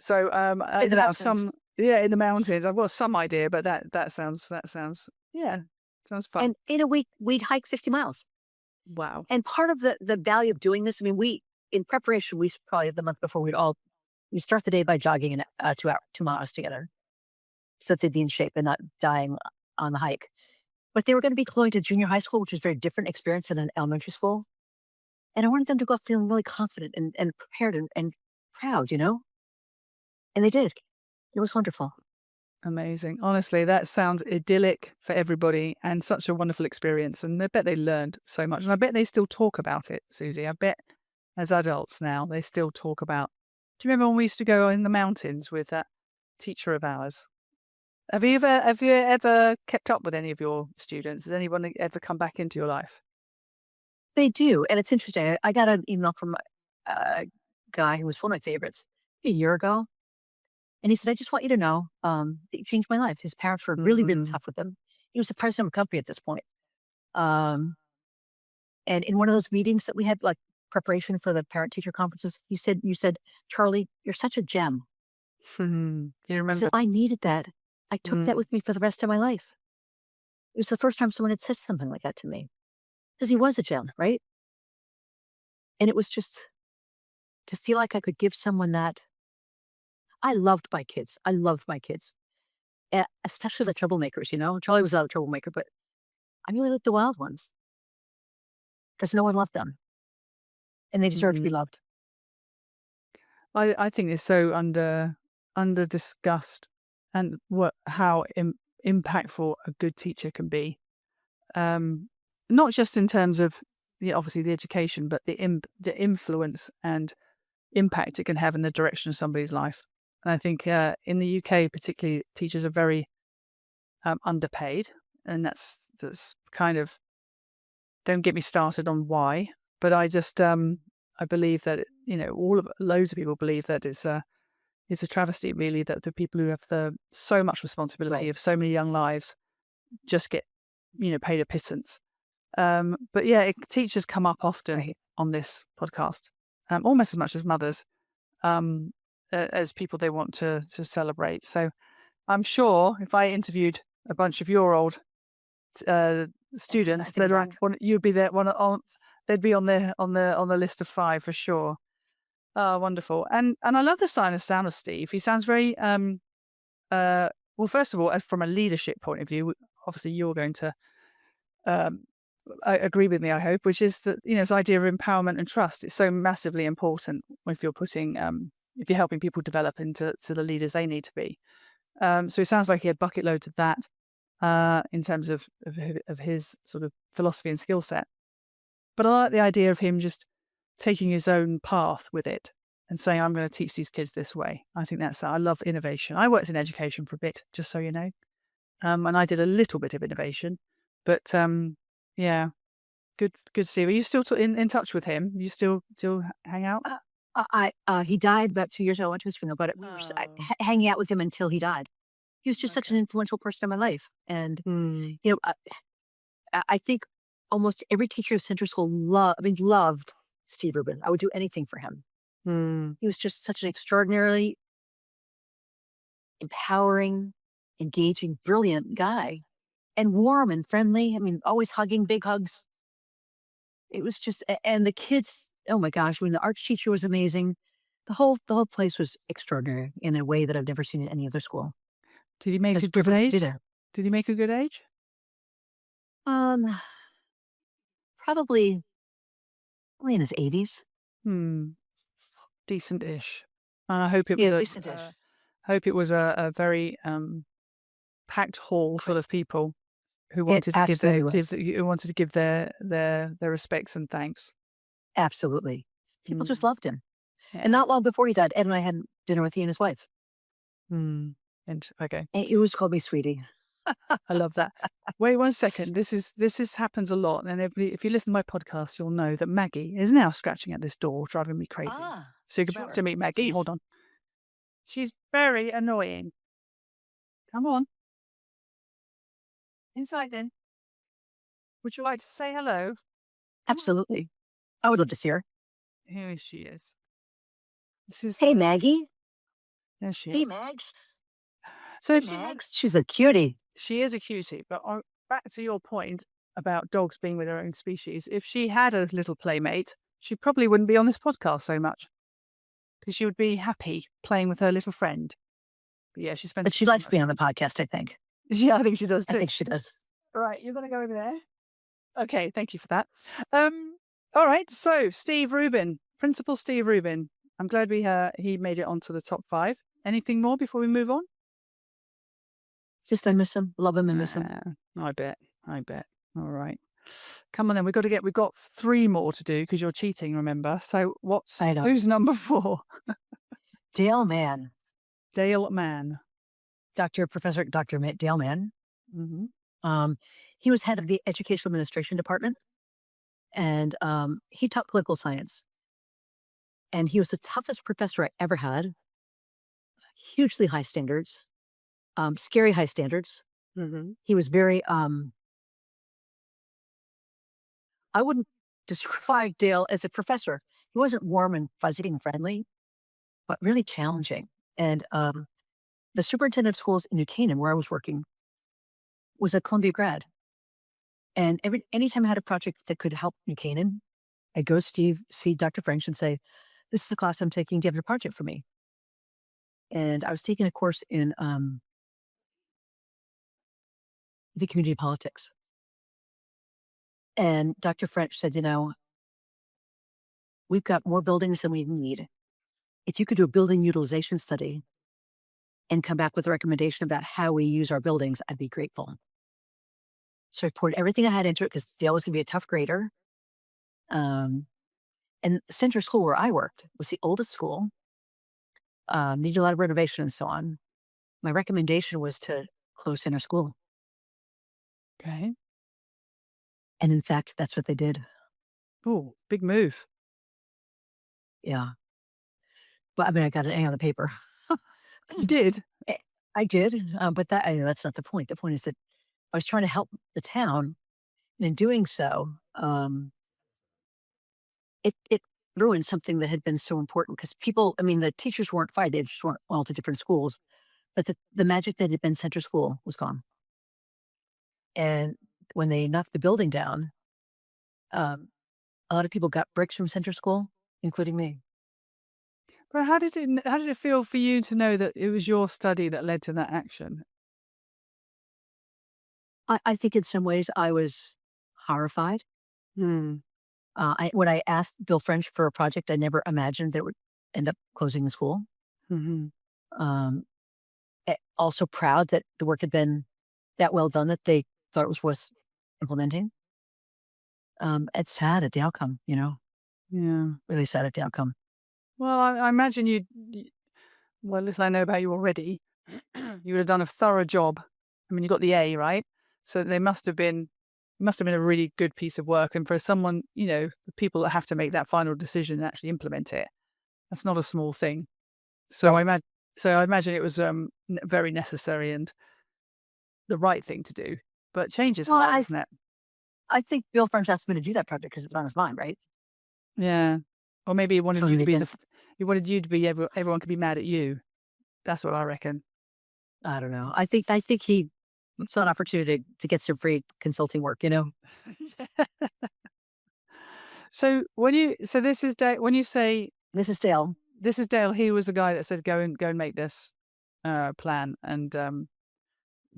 So I In the have some mountains. in the mountains. I've got some idea, but that sounds yeah, sounds fun. And in a week, we'd hike 50 miles. Wow. And part of the value of doing this, I mean, in preparation, probably the month before, we start the day by jogging in 2 miles together. So that they'd be in shape and not dying on the hike. But they were going to be going to junior high school, which is a very different experience than an elementary school. And I wanted them to go feeling really confident and prepared and proud, And they did. It was wonderful. Amazing. Honestly, that sounds idyllic for everybody and such a wonderful experience. And I bet they learned so much. And I bet they still talk about it, Suzy. I bet as adults now, they still talk about. Do you remember when we used to go in the mountains with that teacher of ours? Have you ever kept up with any of your students? Has anyone ever come back into your life? They do. And it's interesting. I got an email from a guy who was one of my favorites a year ago. And he said, I just want you to know that you changed my life. His parents were really, really Mm. tough with him. He was the president of a company at this point. Um, and in one of those meetings that we had, like preparation for the parent teacher conferences, you said, Charlie, you're such a gem. You I remember? said, I needed that. I took that Mm. with me for the rest of my life. It was the first time someone had said something like that to me. because he was a gem, right? And it was just to feel like I could give someone that. I loved my kids. I loved my kids, especially the troublemakers, Charlie was not a troublemaker, but I really liked the wild ones because no one loved them and they deserve to be loved. I think it's so under discussed, and how impactful a good teacher can be. Not just in terms of obviously the education, but the influence and impact it can have in the direction of somebody's life. And I think in the UK, particularly, teachers are very underpaid, and that's kind of, don't get me started on why, but I just I believe that loads of people believe that it's a travesty, really, that the people who have so much responsibility of so many young lives just get paid a pittance. But yeah, teachers come up often on this podcast, almost as much as mothers, as people they want to celebrate. So I'm sure if I interviewed a bunch of your old students, you'd be there. They'd be on the list of 5 for sure. Oh, wonderful! And I love the sound of Steve. He sounds very well. First of all, from a leadership point of view, obviously you're going to agree with me, I hope, which is that this idea of empowerment and trust is so massively important if you're if you're helping people develop into the leaders they need to be. So it sounds like he had bucket loads of that in terms of his sort of philosophy and skill set. But I like the idea of him just taking his own path with it and saying, I'm going to teach these kids this way. I think I love innovation. I worked in education for a bit, just so you know. And I did a little bit of innovation, but yeah, good to see. Are you still in touch with him? You still hang out? He died about 2 years ago. I went to his funeral, but we were hanging out with him until he died. He was just such an influential person in my life. And, I think almost every teacher of Central School loved Steve Rubin. I would do anything for him. He was just such an extraordinarily empowering, engaging, brilliant guy, and warm and friendly. Always hugging, big hugs. It was just, and the kids, oh my gosh, when the art teacher was amazing. The whole place was extraordinary in a way that I've never seen in any other school. Did he make a good age? Did he make a good age? Probably in his 80s. Decent-ish. And I hope it was decent-ish. Hope it was a very packed hall full of people who wanted to give their respects and thanks. Absolutely. People just loved him. Yeah. And not long before he died, Ed and I had dinner with he and his wife. And okay. And it was called me sweetie. I love that. Wait 1 second. This happens a lot. And if you listen to my podcast, you'll know that Maggie is now scratching at this door, driving me crazy. So you're about to meet Maggie. Hold on. She's very annoying. Come on. Inside then. Would you like to say hello? Absolutely. I would love to see her. Here she is. Hey, Maggie. There she is. Hey, Mags. So she's a cutie. She is a cutie, but back to your point about dogs being with their own species. If she had a little playmate, she probably wouldn't be on this podcast so much, because she would be happy playing with her little friend. But yeah, she likes being on the podcast, I think. Yeah, I think she does too. I think she does. Right, you're going to go over there. Okay, thank you for that. All right, so Steve Rubin, Principal Steve Rubin. I'm glad he made it onto the top 5. Anything more before we move on? Just I miss him, love him and miss him. I bet. All right. Come on then, we've got 3 more to do because you're cheating, remember? So who's number 4? Dale Mann. Dale Mann. Professor Dr. Dale Mann. Mm-hmm. He was head of the Educational Administration Department, and he taught political science. And he was the toughest professor I ever had. Hugely high standards, scary high standards. Mm-hmm. He was very, I wouldn't describe Dale as a professor. He wasn't warm and fuzzy and friendly, but really challenging. And the superintendent of schools in New Canaan, where I was working, was a Columbia grad. And anytime I had a project that could help New Canaan, I'd go see Dr. French and say, "This is a class I'm taking. Do you have a project for me?" And I was taking a course in the community politics. And Dr. French said, "We've got more buildings than we need. If you could do a building utilization study and come back with a recommendation about how we use our buildings, I'd be grateful." So I poured everything I had into it because Dale was going to be a tough grader. Um, and Center School, where I worked, was the oldest school, needed a lot of renovation and so on. My recommendation was to close Center School. Okay. And in fact, that's what they did. Oh, big move. Yeah. But I mean, I got an A on the paper. You did? Eh, I did. But that's not the point. The point is that I was trying to help the town. And in doing so, it ruined something that had been so important because the teachers weren't fired. They just weren't all to different schools. But the magic that had been Center School was gone. And when they knocked the building down, um, a lot of people got bricks from Center School, including me. But how did it feel for you to know that it was your study that led to that action? I think in some ways I was horrified. Hmm. When I asked Bill French for a project, I never imagined that it would end up closing the school. Mm-hmm. Also proud that the work had been that well done that they thought it was worth implementing. It's sad at the outcome, Yeah. really sad at the outcome. Well, I imagine well, little I know about you already, you would have done a thorough job. I mean, you got the A, right? So they must have been a really good piece of work. And for someone, the people that have to make that final decision and actually implement it, that's not a small thing. So Right. I imagine it was very necessary and the right thing to do. But change is Well, hard, isn't it? I think Bill French asked me to do that project because it's on his mind, right? Yeah. Or maybe he wanted So you he to be didn't. everyone could be mad at you. That's what I reckon. I don't know. I think he saw an opportunity to get some free consulting work. So this is when you say This is Dale. this is Dale, he was the guy that said go and make this plan and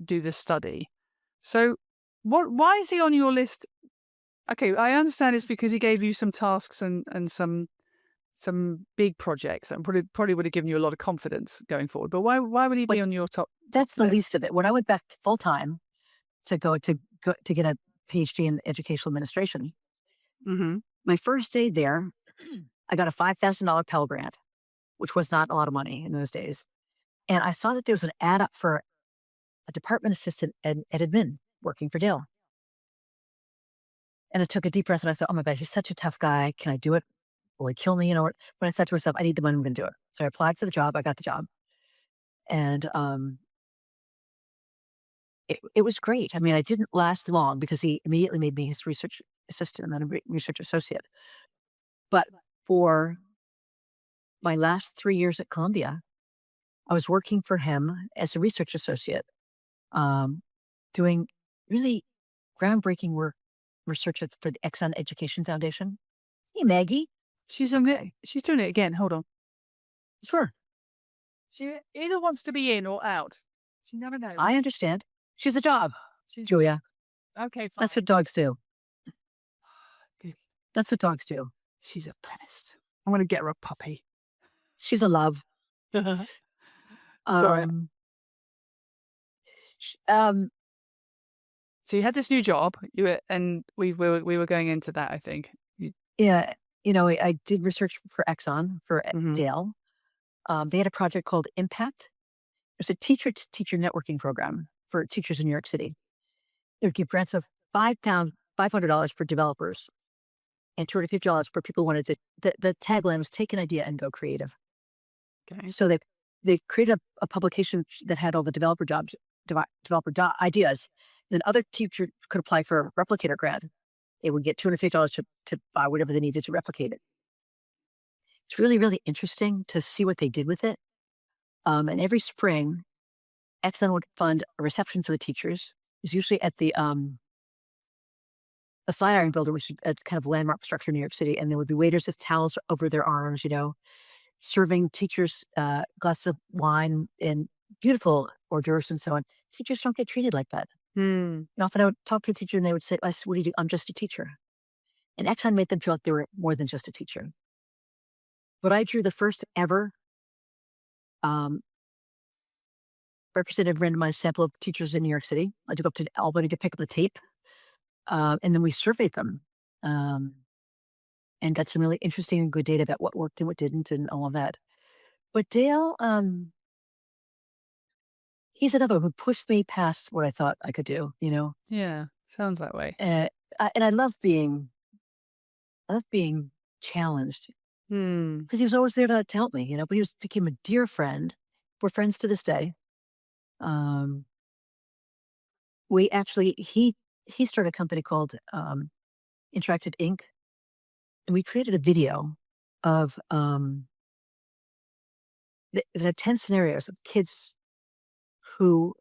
do this study. So why is he on your list? Okay, I understand it's because he gave you some tasks and some big projects and probably would have given you a lot of confidence going forward. But why would he But be on your top that's the list? least of it. When I went back full time to get a PhD in educational administration, Mm-hmm. my first day there, I got a $5,000 Pell Grant, which was not a lot of money in those days. And I saw that there was an ad up for a department assistant at admin working for Dale. And I took a deep breath and I thought, oh my God, he's such a tough guy. Can I do it? Will he kill me? But I thought to myself, I need the money, I'm going to do it. So I applied for the job. I got the job. And it was great. I mean, I didn't last long because he immediately made me his research assistant and then a research associate. But for my last 3 years at Columbia, I was working for him as a research associate, doing really groundbreaking research for the Exxon Education Foundation. Hey, Maggie. She's doing it. She's doing it again. Hold on. Sure. She either wants to be in or out. She never knows. I understand. She's a job, She's Julia. okay. Fine. That's what dogs do. Good. That's what dogs do. She's a pest. I'm going to get her a puppy. She's a love. Sorry. So you had this new job. We were going into that. I think. Yeah. I did research for Exxon for Mhm. Dale. They had a project called Impact. It was a teacher-to-teacher networking program for teachers in New York City. They would give grants of $500 for developers and $250 for people who wanted to. The tagline was "Take an idea and go creative." Okay. So they created a publication that had all the ideas. Then other teachers could apply for a replicator grant. They would get $250 to buy whatever they needed to replicate it. It's really, really interesting to see what they did with it. And every spring, Exxon would fund a reception for the teachers. It was usually at the a Flatiron Builder, which is a kind of landmark structure in New York City, and there would be waiters with towels over their arms, serving teachers glasses of wine and beautiful hors d'oeuvres and so on. Teachers don't get treated like that. Hmm. And often I would talk to a teacher and they would say, What do you do? I'm just a teacher. And Exxon made them feel like they were more than just a teacher. But I drew the first ever um, representative randomized sample of teachers in New York City. I took up to Albany to pick up the tape. And then we surveyed them um, and got some really interesting and good data about what worked and what didn't and all of that. But Dale, he's another one who pushed me past what I thought I could do. Yeah, sounds that way. And I love being challenged Hmm. because he was always there to help me, but he became a dear friend. We're friends to this day. Um, we actually, he started a company called Interactive Inc. And we created a video of that had 10 scenarios of kids who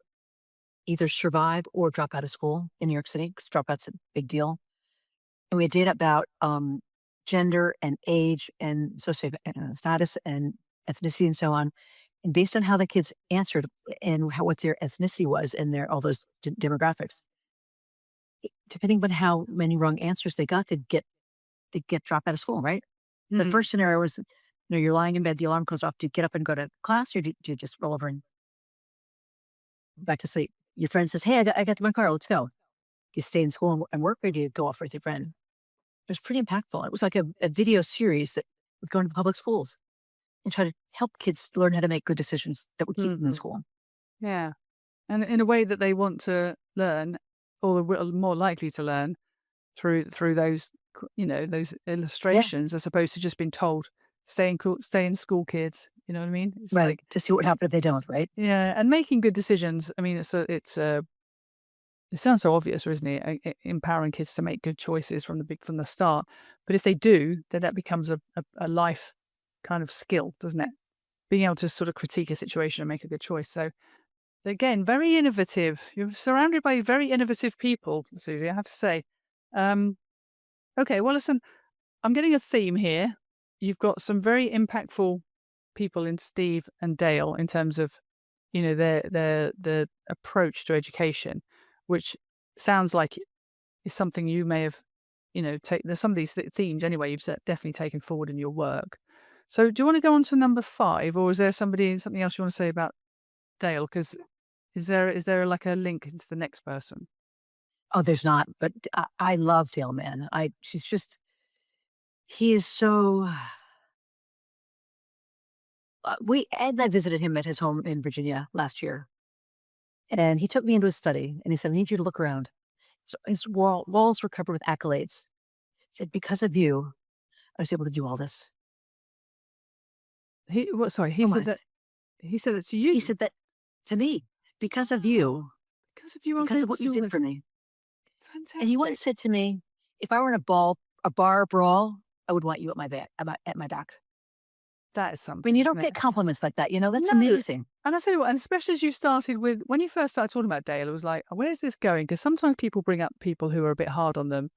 either survive or drop out of school in New York City, because dropout's a big deal. And we had data about gender and age and socio status and ethnicity and so on. And based on how the kids answered and what their ethnicity was and all those demographics, depending on how many wrong answers they got, they'd get dropped out of school, right? The Hmm. first scenario was, you're lying in bed, the alarm goes off. Do you get up and go to class, or do you just roll over and go back to sleep? Your friend says, "Hey, I got my car. Let's go." Do you stay in school and work, or do you go off with your friend? It was pretty impactful. It was like a video series that would go into public schools and try to help kids learn how to make good decisions that would keep them in Hmm. school. Yeah. And in a way that they want to learn, or more likely to learn through those those Yeah, illustrations, as opposed to just being told stay in school, kids. You know what I mean? It's right. like, To see what would happen if they don't, right? yeah, and making good decisions. I mean, it sounds so obvious, isn't it? Empowering kids to make good choices from the start. But if they do, then that becomes a life kind of skill, doesn't it? Being able to sort of critique a situation and make a good choice. So again, very innovative. You're surrounded by very innovative people, Susie, I have to say. Um, okay, well, listen, I'm getting a theme here. You've got some very impactful people in Steve and Dale in terms of, their approach to education, which sounds like is something you may have, there's some of these themes anyway you've definitely taken forward in your work. So do you want to go on to number 5, or is there something else you want to say about Dale? Because is there like a link into the next person? Oh, there's not, but I love Dale Mann. He is so. Ed and I visited him at his home in Virginia last year, and he took me into his study and he said, "I need you to look around." So his walls were covered with accolades. He said, "Because of you, I was able to do all this." He what? Sorry, Oh my. he said that to He you. said that to me, because of you, Because of you, I was because of able what to you do all did this. for me. And he once Fantastic. said to me, "If I were in a bar brawl, I would want you at my back. At my back." That is I mean, something, you isn't don't it? get compliments like that. That's No. amazing. And I tell you what, and especially as you started with, when you first started talking about Dale, it was like, where's this going? Because sometimes people bring up people who are a bit hard on them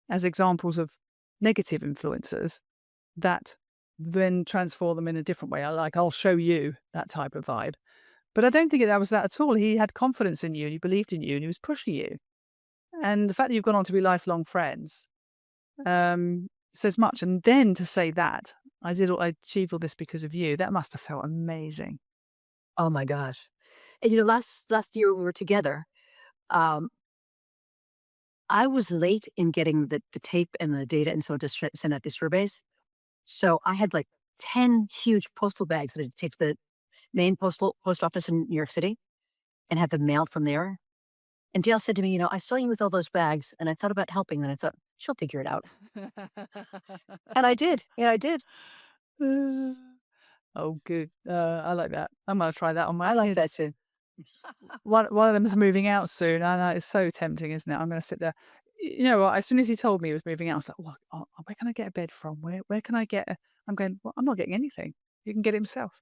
as examples of negative influences that then transform them in a different way. Like, I'll show you, that type of vibe. But I don't think that was that at all. He had confidence in you and he believed in you and he was pushing you. And the fact that you've gone on to be lifelong friends says much. And then to say that, I achieved all this because of you, that must have felt amazing. Oh my gosh. And last year we were together. Um, I was late in getting the tape and the data and so on to send out the surveys. So I had like 10 huge postal bags that I had to take to the main post office in New York City and had them mailed from there. And Dale said to me, "I saw you with all those bags and I thought about helping." And I thought, she'll figure it out. And I did. Yeah, I did. Oh, good. I like that. I'm gonna try that on my I like that kids. too. One of them is moving out soon. I know it's so tempting, isn't it? I'm gonna sit there. You know what? As soon as he told me he was moving out, I was like, "What? Where can I get a bed from? Where can I get?" I'm going. Well, I'm not getting anything. He can get it himself.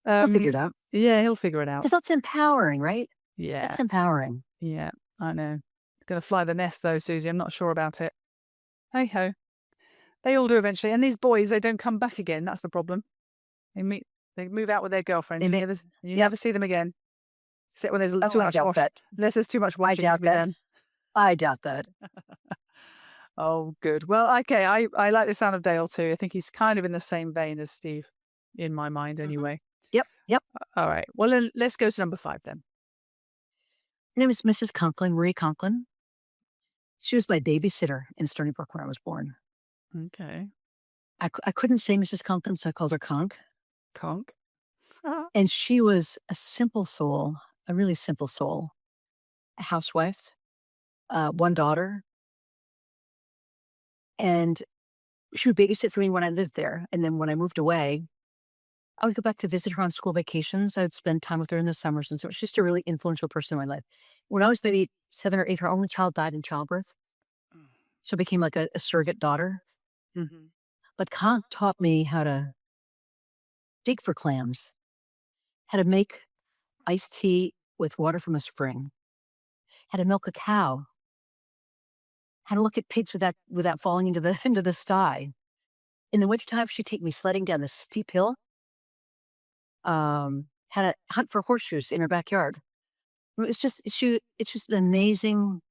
He'll figure Um, it out. yeah, he'll figure it out. Because that's empowering, right? Yeah, That's empowering. yeah. I know. going to fly the nest, though, Susie. I'm not sure about it. Hey ho. They all do eventually. And these boys, they don't come back again. That's the problem. They move out with their girlfriends. You never see them again. Except when there's too much wash. Unless there's too much washing to be done. I doubt that. Oh, good. Well, okay. I like the sound of Dale too. I think he's kind of in the same vein as Steve, in my mind anyway. Yep. All right. Well, then let's go to number 5 then. Her name is Mrs. Conklin, Marie Conklin. She was my babysitter in Stony Brook when I was born. Okay. I couldn't say Mrs. Conklin, so I called her Conk. Conk. And she was a simple soul, a really simple soul, a housewife, 1 daughter. And she would babysit for me when I lived there. And then when I moved away, I would go back to visit her on school vacations. I would spend time with her in the summers. And so she's just a really influential person in my life. When I was maybe 7 or 8, her only child died in childbirth. So I became like a surrogate daughter. Mm-hmm. But Conk taught me how to dig for clams, how to make iced tea with water from a spring, how to milk a cow, how to look at pigs without falling into the sty. In the wintertime, she'd take me sledding down this steep hill. How to hunt for horseshoes in her backyard. It's just an amazing,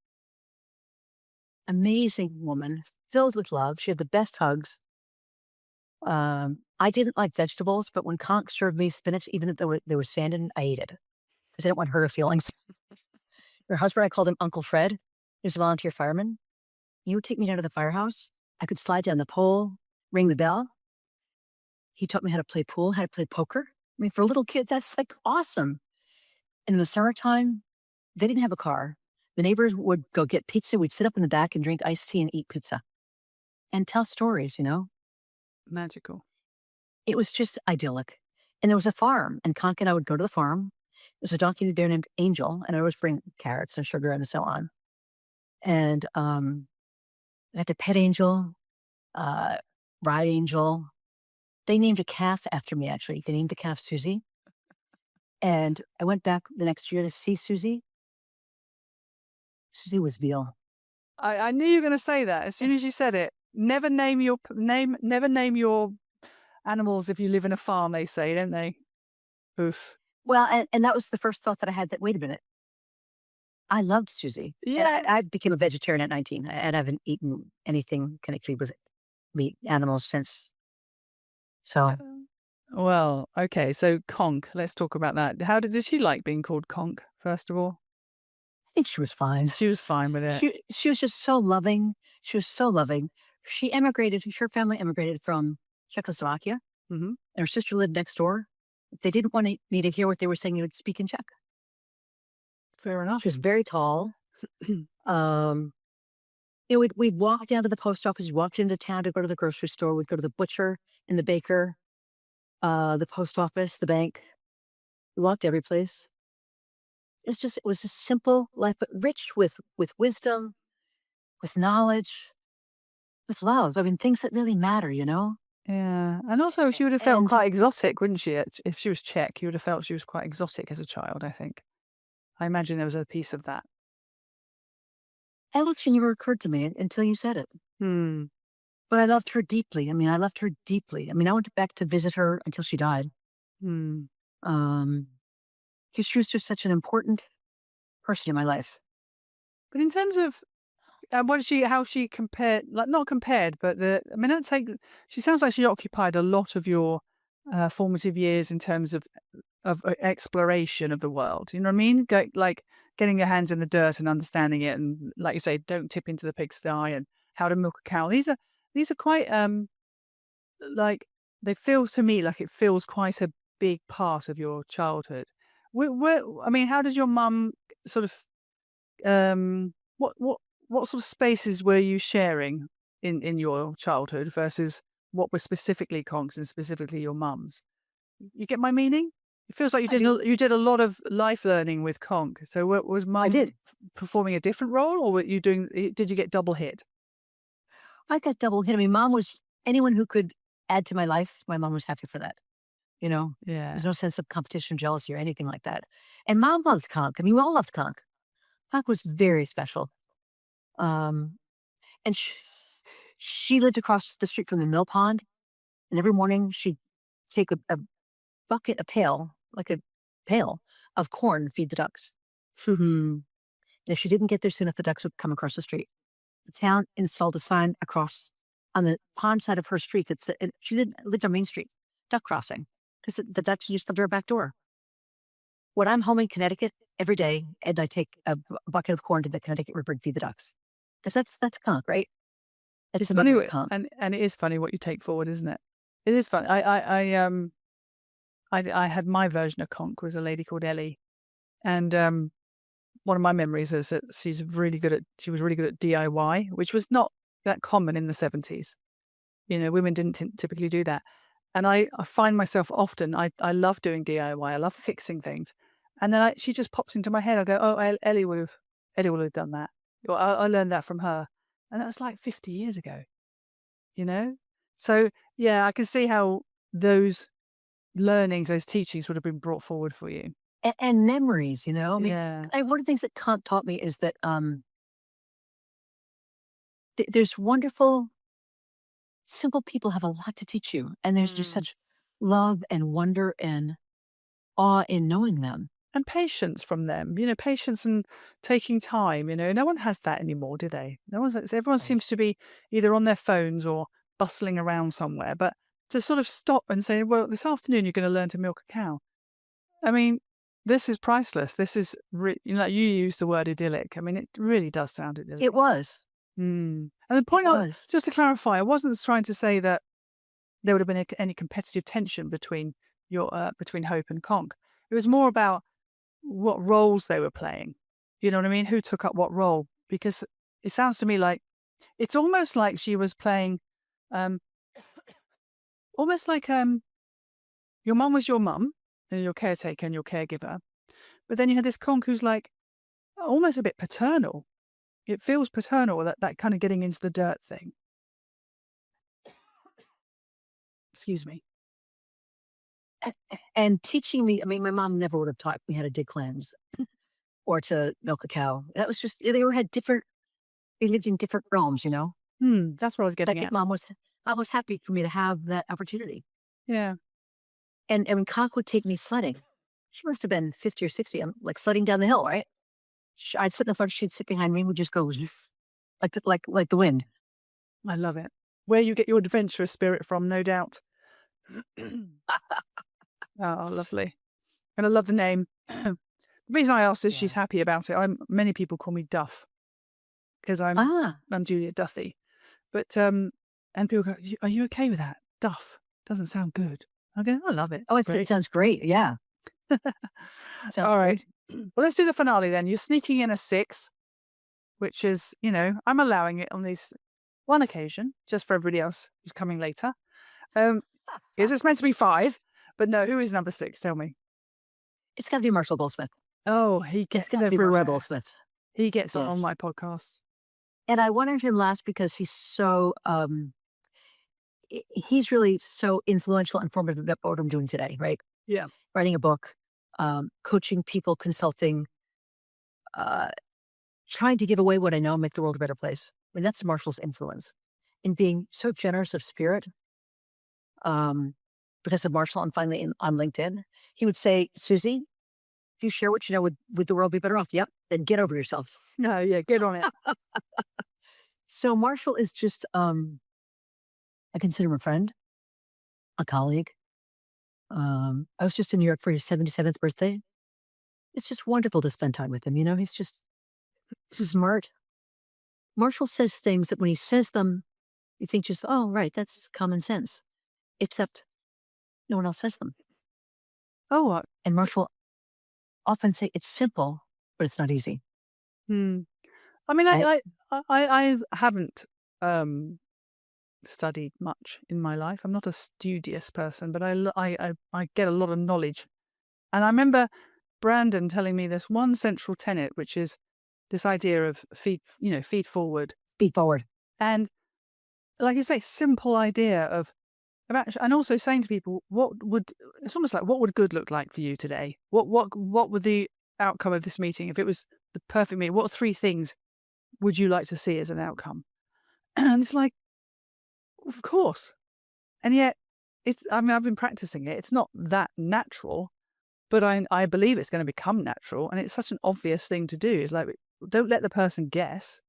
amazing woman, filled with love. She had the best hugs. I didn't like vegetables, but when Conk served me spinach, even if there was sand in it, I ate it because I didn't want to hurt her feelings. Her husband, I called him Uncle Fred. He was a volunteer fireman. He would take me down to the firehouse. I could slide down the pole, ring the bell. He taught me how to play pool, how to play poker. I mean, for a little kid, that's like awesome. And in the summertime, they didn't have a car. The neighbors would go get pizza. We'd sit up in the back and drink iced tea and eat pizza and tell stories, Magical. It was just idyllic. And there was a farm, and Conk and I would go to the farm. There was a donkey there named Angel, and I always bring carrots and sugar and so on. And I had to pet Angel, ride Angel. They named a calf after me, actually. They named the calf Suzy. And I went back the next year to see Suzy. Suzy was veal. I knew you were going to say that as soon as you said it. Never name your animals if you live in a farm, they say, don't they? Oof. Well, and that was the first thought that I had, that, wait a minute. I loved Suzy. Yeah. And I became a vegetarian at 19. And I haven't eaten anything connected with meat animals since. So, Well, okay. So Conk, let's talk about that. How did she like being called Conk, first of all? I think she was fine. She was fine with it. She was just so loving. She was so loving. Her family emigrated from Czechoslovakia. Mm-hmm. And her sister lived next door. They didn't want me to hear what they were saying. They would speak in Czech. Fair enough. She was very tall. We'd walk down to the post office. We'd walk into town to go to the grocery store. We'd go to the butcher and the baker, the post office, the bank. We walked every place. It was a simple life, but rich with wisdom, with knowledge, with love. I mean, things that really matter, Yeah. And also she would have felt quite exotic, wouldn't she? If she was Czech, you would have felt she was quite exotic as a child, I think. I imagine there was a piece of that. That actually never occurred to me until you said it. But I loved her deeply. I loved her deeply. I went back to visit her until she died. Because she was just such an important person in my life. But in terms of how she compared, like not compared, but she sounds like she occupied a lot of your formative years in terms of exploration of the world. You know what I mean? Getting your hands in the dirt and understanding it, and like you say, don't tip into the pigsty, and how to milk a cow. These are quite they feel to me like it feels quite a big part of your childhood. How did your mum sort of what sort of spaces were you sharing in your childhood versus what were specifically Conk's and specifically your mum's? You get my meaning? It feels like you did a lot of life learning with Conk. So was mum performing a different role, or did you get double hit? I got double hit. Mom was anyone who could add to my life. My mom was happy for that. Yeah. There's no sense of competition, jealousy, or anything like that. And Mom loved Conk. We all loved Conk. Conk was very special. Um, and she lived across the street from the mill pond. And every morning she'd take a bucket, a pail, like a pail of corn and feed the ducks. And if she didn't get there soon enough, the ducks would come across the street. The town installed a sign across on the pond side of her street that said, and she lived on Main Street, duck crossing, because the ducks used to come to her back door. When I'm home in Connecticut every day, and I take a bucket of corn to the Connecticut River and feed the ducks, because that's Conk, right? That's It's the funny, memory of Conk. and it is funny what you take forward, isn't it? It is fun. I had my version of Conk was a lady called Ellie, and one of my memories is that she was really good at DIY, which was not that common in the 70s. Women didn't typically do that. And I find myself often, I love doing DIY. I love fixing things. And then she just pops into my head. I go, oh, Ellie would have done that. Or I learned that from her. And that was like 50 years ago, you know? So, yeah, I can see how those learnings, those teachings would have been brought forward for you. And memories, I mean, Yeah. one of the things that Kant taught me is that there's wonderful, simple people have a lot to teach you. And there's just such love and wonder and awe in knowing them. And patience from them, patience and taking time, no one has that anymore, do they? Everyone Right. seems to be either on their phones or bustling around somewhere. But to sort of stop and say, well, this afternoon you're going to learn to milk a cow. I mean, this is priceless. This is, you used the word idyllic. I mean, it really does sound idyllic. It was. And the point, just to clarify, I wasn't trying to say that there would have been any competitive tension between between Hope and Conk. It was more about what roles they were playing. You know what I mean? Who took up what role? Because it sounds to me like it's almost like she was playing, almost like your mum was your mum and your caretaker and your caregiver, but then you had this Conk who's like almost a bit paternal. It feels paternal, that kind of getting into the dirt thing. Excuse me. And teaching me, I mean, my mom never would have taught me how to dig clams or to milk a cow. That was just, they lived in different realms, That's what I was I getting think at. mom was happy for me to have that opportunity. Yeah. And when Conk would take me sledding, she must have been 50 or 60. I'm like sledding down the hill, right? I'd sit in the front, she'd sit behind me, and we'd just go like the wind. I love it. Where you get your adventurous spirit from, no doubt. Oh, lovely. And I love the name. The reason I asked is she's happy about it. Many people call me Duff because I'm Julia Duthie. But and people go, are you okay with that? Duff doesn't sound good. I go, I love it. Oh, it sounds great. Yeah. All right. Well, let's do the finale then. You're sneaking in a 6, which is, I'm allowing it on this one occasion, just for everybody else who's coming later. Is it's meant to be 5, but no, who is number 6? Tell me. It's got to be Marshall Goldsmith. Oh, he gets everywhere. Goldsmith. He gets on my podcast. And I wanted him last because he's so, he's really so influential and formative about what I'm doing today, right? Yeah. Writing a book, coaching people, consulting, trying to give away what I know, make the world a better place. I mean, that's Marshall's influence in being so generous of spirit. Because of Marshall, and finally on LinkedIn, he would say, Suzy, if you share what you know, would the world be better off? Yep. Then get over yourself. No, yeah, get on it. So Marshall is just, I consider him a friend, a colleague. I was just in New York for his 77th birthday. It's just wonderful to spend time with him. He's just smart. Marshall says things that when he says them, you think just, oh, right, that's common sense. Except no one else says them. Oh, and Marshall often say it's simple, but it's not easy. I mean, I haven't studied much in my life. I'm not a studious person, but I get a lot of knowledge. And I remember Brandon telling me this one central tenet, which is this idea of feed forward. Feed forward. And like you say, simple idea of about, and also saying to people, it's almost like, what would good look like for you today? What would the outcome of this meeting, if it was the perfect meeting, what 3 things would you like to see as an outcome? And it's like, of course. And yet, I've been practicing it. It's not that natural, but I believe it's going to become natural. And it's such an obvious thing to do. It's like, don't let the person guess.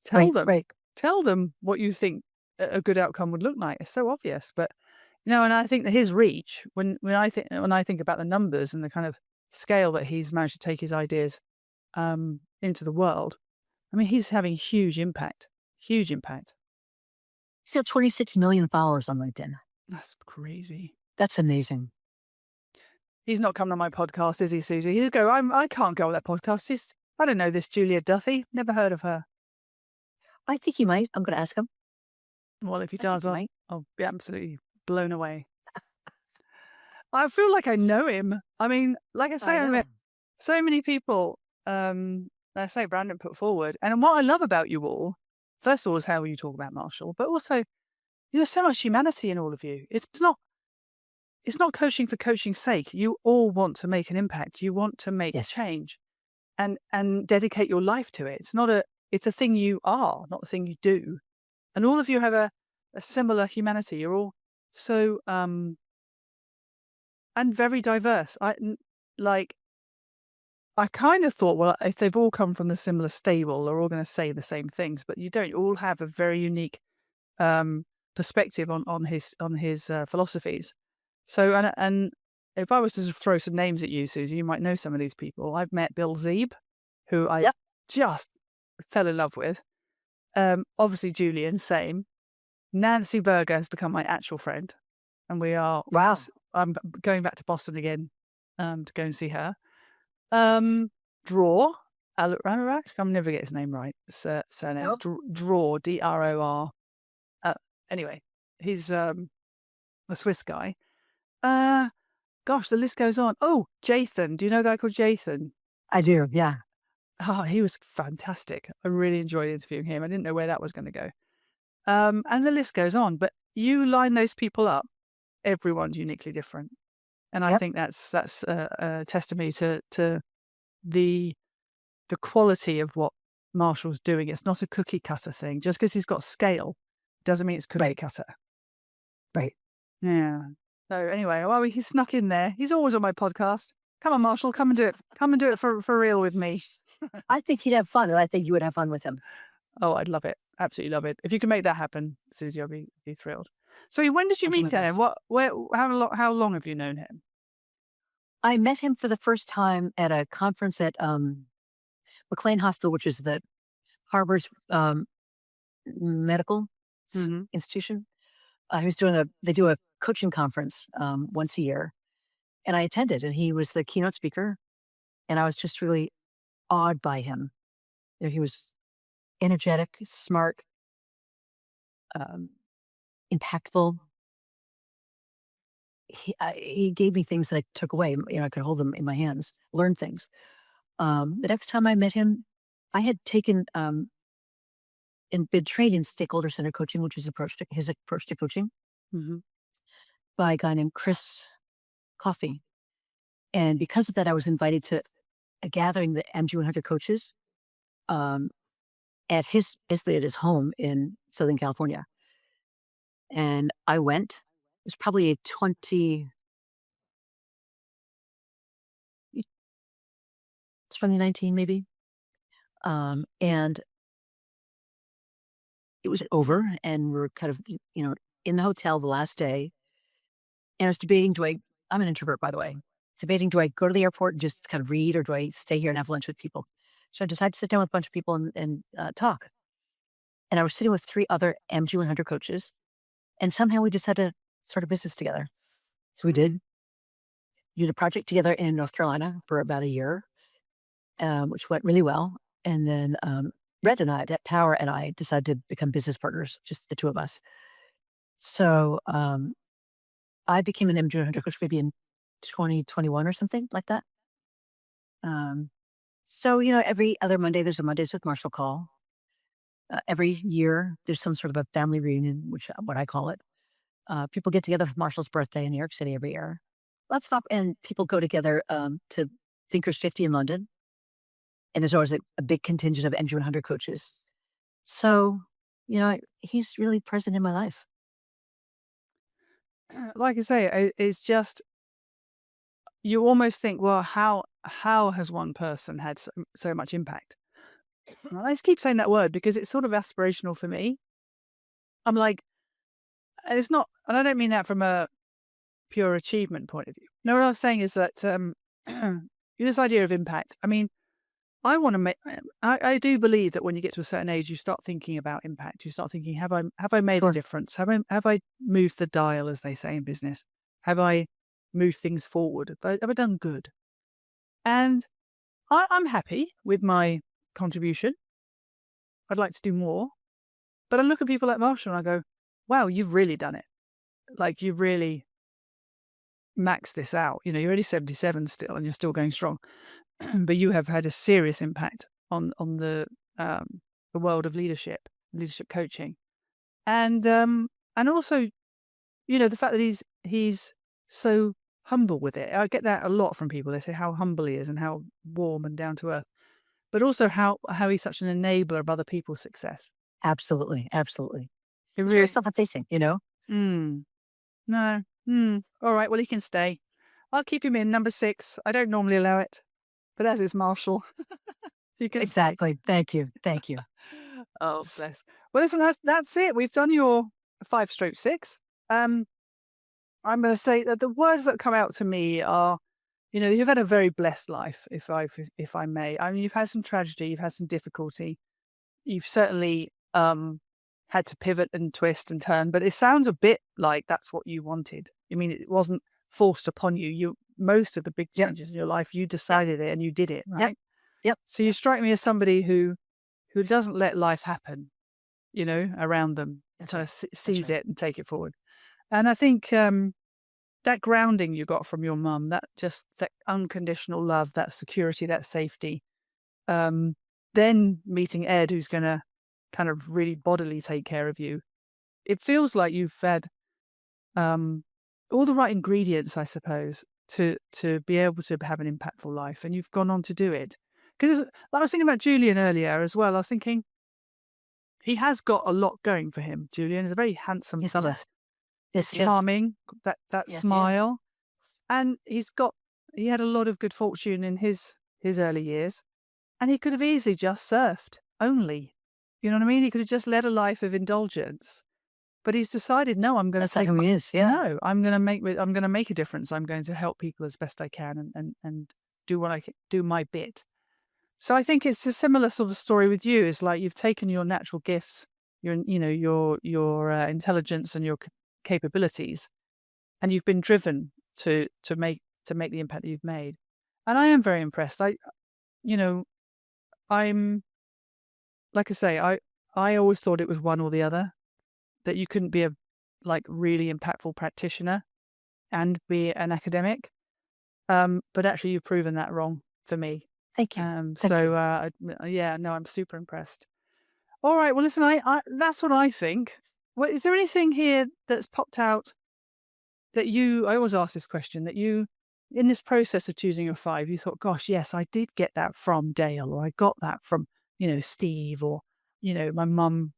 Tell them. Right. Tell them what you think a good outcome would look like. It's so obvious. But, and I think that his reach, when I think about the numbers and the kind of scale that he's managed to take his ideas into the world, I mean, he's having huge impact. Huge impact. He's got 26 million followers on LinkedIn. That's crazy. That's amazing. He's not coming on my podcast, is he, Suzy? He'll go, I can't go on that podcast. I don't know this Julia Duthie. Never heard of her. I think he might. I'm going to ask him. Well, if he does, I'll be absolutely blown away. I feel like I know him. I mean, like I say, I met so many people, I say Brandon put forward. And what I love about you all, first of all, is how you talk about Marshall, but also there's so much humanity in all of you. It's not coaching for coaching's sake. You all want to make an impact. You want to make a change and dedicate your life to it. It's a thing you are, not a thing you do. And all of you have a similar humanity. You're all so, and very diverse. I kind of thought, well, if they've all come from the similar stable, they're all going to say the same things, but you don't. You all have a very unique perspective on his philosophies. So, and if I was to throw some names at you, Suzy, you might know some of these people. I've met Bill Zeeb, who I just fell in love with. Obviously, Julian, same. Nancy Berger has become my actual friend, and we are. Wow. I'm going back to Boston again to go and see her. Draw, I'm never get his name right. Surname Draw, Dror. Anyway, he's a Swiss guy. Gosh, the list goes on. Oh, Jathan. Do you know a guy called Jathan? I do, yeah. Oh, he was fantastic. I really enjoyed interviewing him. I didn't know where that was going to go. And the list goes on. But you line those people up, everyone's uniquely different. And I think that's a testimony to the quality of what Marshall's doing. It's not a cookie cutter thing. Just because he's got scale doesn't mean it's cookie cutter. Right. Yeah. So anyway, well, he snuck in there. He's always on my podcast. Come on, Marshall, come and do it. Come and do it for real with me. I think he'd have fun, and I think you would have fun with him. Oh, I'd love it. Absolutely love it. If you can make that happen, Suzy, I'll be thrilled. So when did you meet him? How long have you known him? I met him for the first time at a conference at McLean Hospital, which is the Harvard's medical institution. He was they do a coaching conference once a year, and I attended, and he was the keynote speaker, and I was just really awed by him. He was energetic, smart, impactful. He gave me things that I took away. I could hold them in my hands, learn things. The next time I met him, I had taken and been trained in stakeholder-centered coaching, which is his approach to coaching, by a guy named Chris Coffey. And because of that, I was invited to a gathering, the MG100 coaches, at his home in Southern California. And I went. It was probably 2019 maybe. And it was over, and we're kind of, in the hotel the last day. And I was debating, I'm an introvert, by the way, debating, do I go to the airport and just kind of read, or do I stay here and have lunch with people? So I decided to sit down with a bunch of people and talk. And I was sitting with 3 other MG100 coaches, and somehow we just had to start a business together. So we did. We did a project together in North Carolina for about a year, which went really well. And then Red and I decided to become business partners, just the 2 of us. So I became an MG100 coach maybe in 2021 or something like that. So, every other Monday, there's a Mondays with Marshall call. Every year, there's some sort of a family reunion, which what I call it. People get together for Marshall's birthday in New York City every year. And people go together to Thinkers 50 in London. And there's always a big contingent of NG 100 coaches. So, he's really present in my life. Like I say, it's just you almost think, well, how has one person had so much impact? And I just keep saying that word because it's sort of aspirational for me. I'm like, and it's not, and I don't mean that from a pure achievement point of view. No, what I was saying is that this idea of impact. I mean, I want to make. I do believe that when you get to a certain age, you start thinking about impact. You start thinking, have I made a Sure. difference? Have I moved the dial, as they say in business? Have I moved things forward? Have I done good? And I'm happy with my contribution. I'd like to do more, but I look at people like Marshall and I go, "Wow, you've really done it. Like you've really maxed this out. You're only 77 still, and you're still going strong." But you have had a serious impact on the world of leadership coaching, and also the fact that he's so humble with it. I get that a lot from people. They say how humble he is and how warm and down to earth, but also how he's such an enabler of other people's success. Absolutely. Absolutely. It It's very really. self-effacing, Mm, no. All right. Well, he can stay. I'll keep him in number 6. I don't normally allow it, but as is Marshall, he can stay. Exactly. Thank you. Thank you. Oh, bless. Well, listen, that's it. We've done your 5/6. I'm going to say that the words that come out to me are, you've had a very blessed life, if I may. I mean, you've had some tragedy, you've had some difficulty, you've certainly had to pivot and twist and turn, but it sounds a bit like that's what you wanted. I mean, it wasn't forced upon you. Most of the big Yep. changes in your life, you decided it and you did it, right? Yep. So you strike me as somebody who doesn't let life happen, around them, That's to right. seize right. it and take it forward. And I think that grounding you got from your mum, that unconditional love, that security, that safety, then meeting Ed, who's going to kind of really bodily take care of you. It feels like you've had all the right ingredients, I suppose, to be able to have an impactful life, and you've gone on to do it. Because I was thinking about Julian earlier as well. I was thinking he has got a lot going for him. Julian is a very handsome Yes, he fella, does. Yes, yes. charming, that Yes, he is. smile, and he had a lot of good fortune in his early years, and he could have easily just surfed only. You know what I mean? He could have just led a life of indulgence. But he's decided, no, I'm going to That's not who he is. Yeah. no, I'm going to make a difference. I'm going to help people as best I can and do what I can, do my bit. So I think it's a similar sort of story with you. It's like you've taken your natural gifts, your intelligence and your capabilities, and you've been driven to make the impact that you've made. And I am very impressed. I'm like I say, I always thought it was one or the other, that you couldn't be a really impactful practitioner and be an academic. But actually, you've proven that wrong for me. Thank you. Yeah, no, I'm super impressed. All right, well, listen, I that's what I think. Well, is there anything here that's popped out that I always ask this question, that you, in this process of choosing your 5, you thought, gosh, yes, I did get that from Dale, or I got that from, Steve, or, my mum,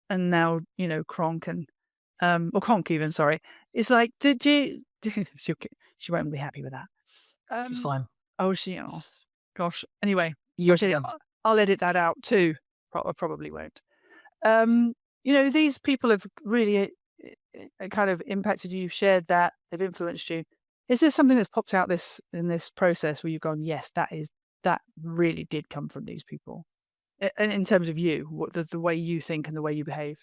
and now, Conk and, or Conk even, sorry. It's like, did you, she won't be happy with that. She's fine. Oh, gosh. Anyway, Years ago. I'll edit that out too. I probably won't. These people have really kind of impacted you. You've shared that. They've influenced you. Is there something that's popped out in this process where you've gone, yes, that really did come from these people? And in terms of you, the way you think and the way you behave.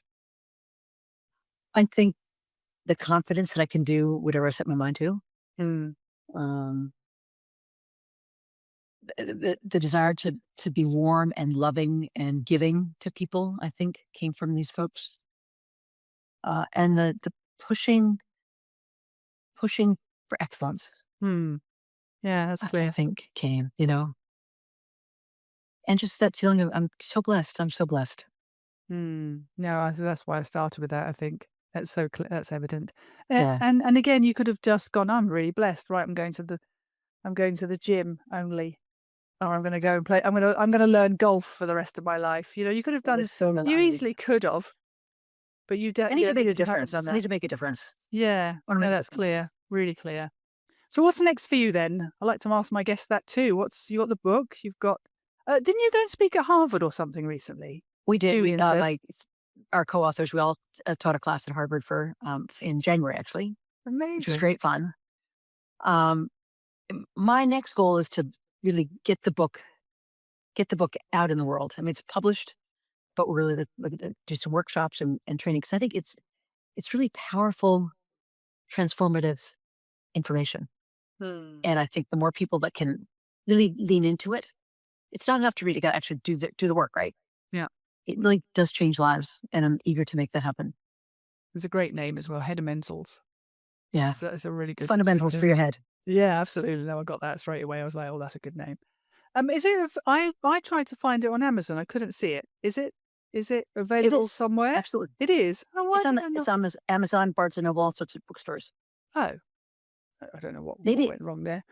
I think the confidence that I can do whatever I set my mind to. Mm. Um, the desire to be warm and loving and giving to people, I think, came from these folks. And the pushing for excellence, Yeah, that's I clear. think came, and just that feeling of I'm so blessed. I'm so blessed. No, that's why I started with that. I think that's so clear, that's evident. Yeah. And again, you could have just gone, I'm really blessed, right? I'm going to the gym only. or I'm going to go and play. I'm going to learn golf for the rest of my life. You could have done. So You easily could have, but you don't. I need to make a you haven't difference. done I need that. to make a difference. Yeah, I wanna no, make a that's clear, difference. really clear. So what's next for you then? I like to ask my guests that too. You got the book? You've got. Didn't you go and speak at Harvard or something recently? We did. Julian said. Our co-authors, we all taught a class at Harvard for in January, actually, which was Amazing. great fun. My next goal is to really get the book out in the world. I mean, it's published, but we're really looking to do some workshops and training, because I think it's really powerful, transformative information. And I think the more people that can really lean into it, it's not enough to read. You got to actually do the work, right? Yeah. It really does change lives, and I'm eager to make that happen. It's a great name as well, Fundamentals. Yeah, It's a really good. it's fundamentals for your head. Yeah, absolutely. No, I got that straight away. I was like, oh, that's a good name. Is it? I tried to find it on Amazon. I couldn't see it. Is it available somewhere? Absolutely. It is. Oh, why It's on, did I not- Amazon, Barnes & Noble, all sorts of bookstores. Oh, I don't know what Maybe- went wrong there.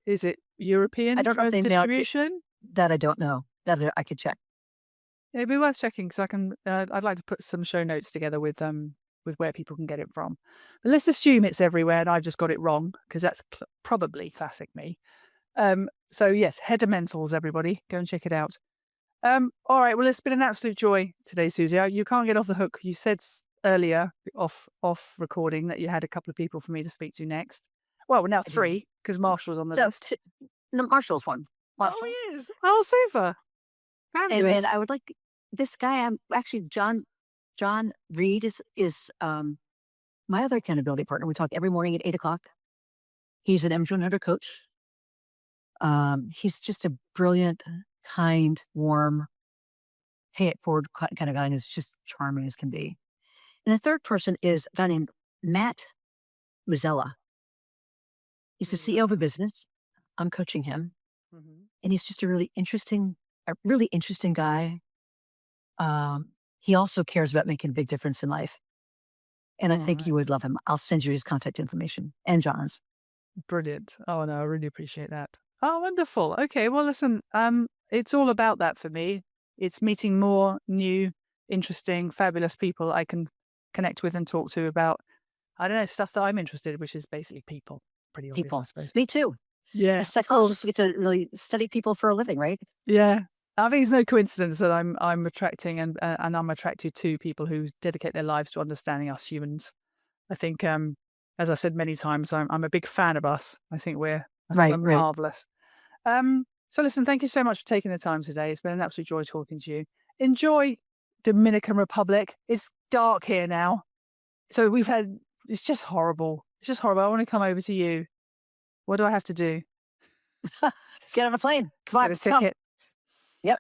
Is it European I don't know if they mail it to- distribution? That I don't know. That I could check. It'd be worth checking because I can. I'd like to put some show notes together with where people can get it from. But let's assume it's everywhere, and I've just got it wrong because that's probably classic me. So yes, Fundamentals, everybody, go and check it out. All right, well, it's been an absolute joy today, Suzy. You can't get off the hook. You said earlier off recording that you had a couple of people for me to speak to next. Well, now do. 3 because Marshall's on the list. No, Marshall's one. Oh, he is. Oh, super. Fabulous. And I would like this guy. I'm actually John Reed is my other accountability partner. We talk every morning at 8:00. He's an M100 coach. He's just a brilliant, kind, warm, pay it forward kind of guy, and is just charming as can be. And the third person is a guy named Matt Mazzella. He's the CEO of a business. I'm coaching him, and he's just a really interesting guy. He also cares about making a big difference in life, and I think you would love him. I'll send you his contact information and John's. Brilliant. Oh no, I really appreciate that. Oh, wonderful. Okay, well, listen, it's all about that for me. It's meeting more new, interesting, fabulous people I can connect with and talk to about, I don't know, stuff that I'm interested in, which is basically people. Pretty obvious, I suppose. Me too. Yeah. As psychologists, we get to really study people for a living, right? Yeah. I think it's no coincidence that I'm attracting and I'm attracted to people who dedicate their lives to understanding us humans. I think, as I've said many times, I'm a big fan of us. I think we're marvelous. So listen, thank you so much for taking the time today. It's been an absolute joy talking to you. Enjoy Dominican Republic. It's dark here now. So it's just horrible. It's just horrible. I want to come over to you. What do I have to do? Get on a plane. Come on, get a ticket. Yep.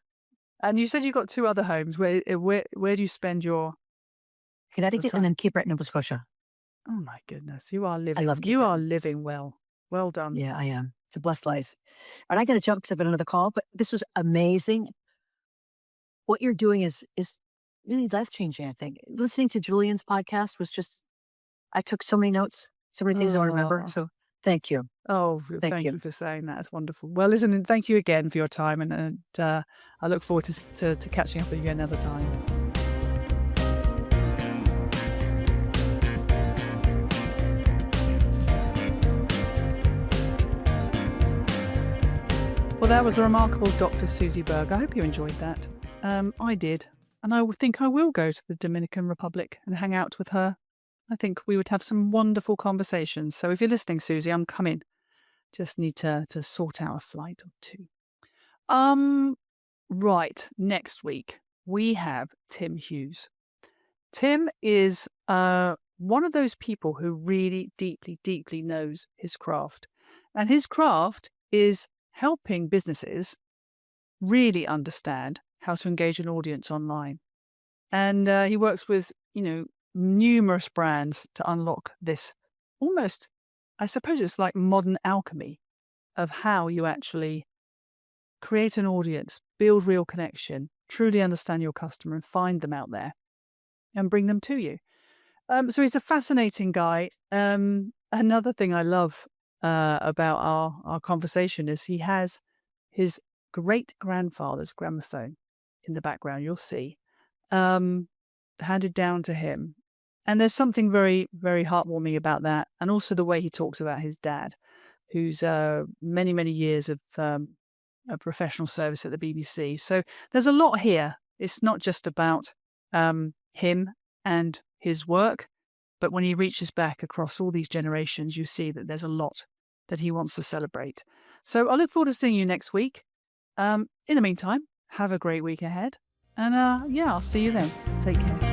And you said you got 2 other homes. Where do you spend your Connecticut and then Cape Breton, Nova Scotia. Oh my goodness, you are living. I love you are living well. Well done. Yeah, I am. It's a blessed life. And I got to jump because I've got another call, but this was amazing. What you're doing is really life changing. I think listening to Julian's podcast was just. I took so many notes, so many things I don't remember. So thank you. Oh, thank you for saying that. It's wonderful. Well, listen, and thank you again for your time, and I look forward to catching up with you another time. Well, that was the remarkable Dr. Suzy Burke. I hope you enjoyed that. I did, and I think I will go to the Dominican Republic and hang out with her. I think we would have some wonderful conversations. So if you're listening, Suzy, I'm coming. Just need to sort out a flight or 2. Right. Next week, we have Tim Hughes. Tim is one of those people who really deeply, deeply knows his craft. And his craft is helping businesses really understand how to engage an audience online. And he works with, numerous brands to unlock this almost, I suppose it's like modern alchemy of how you actually create an audience, build real connection, truly understand your customer and find them out there and bring them to you. So he's a fascinating guy. Another thing I love about our conversation is he has his great-grandfather's gramophone in the background, you'll see, handed down to him. And there's something very, very heartwarming about that. And also the way he talks about his dad, who's many, many years of professional service at the BBC. So there's a lot here. It's not just about him and his work, but when he reaches back across all these generations, you see that there's a lot that he wants to celebrate. So I look forward to seeing you next week. In the meantime, have a great week ahead. And yeah, I'll see you then. Take care.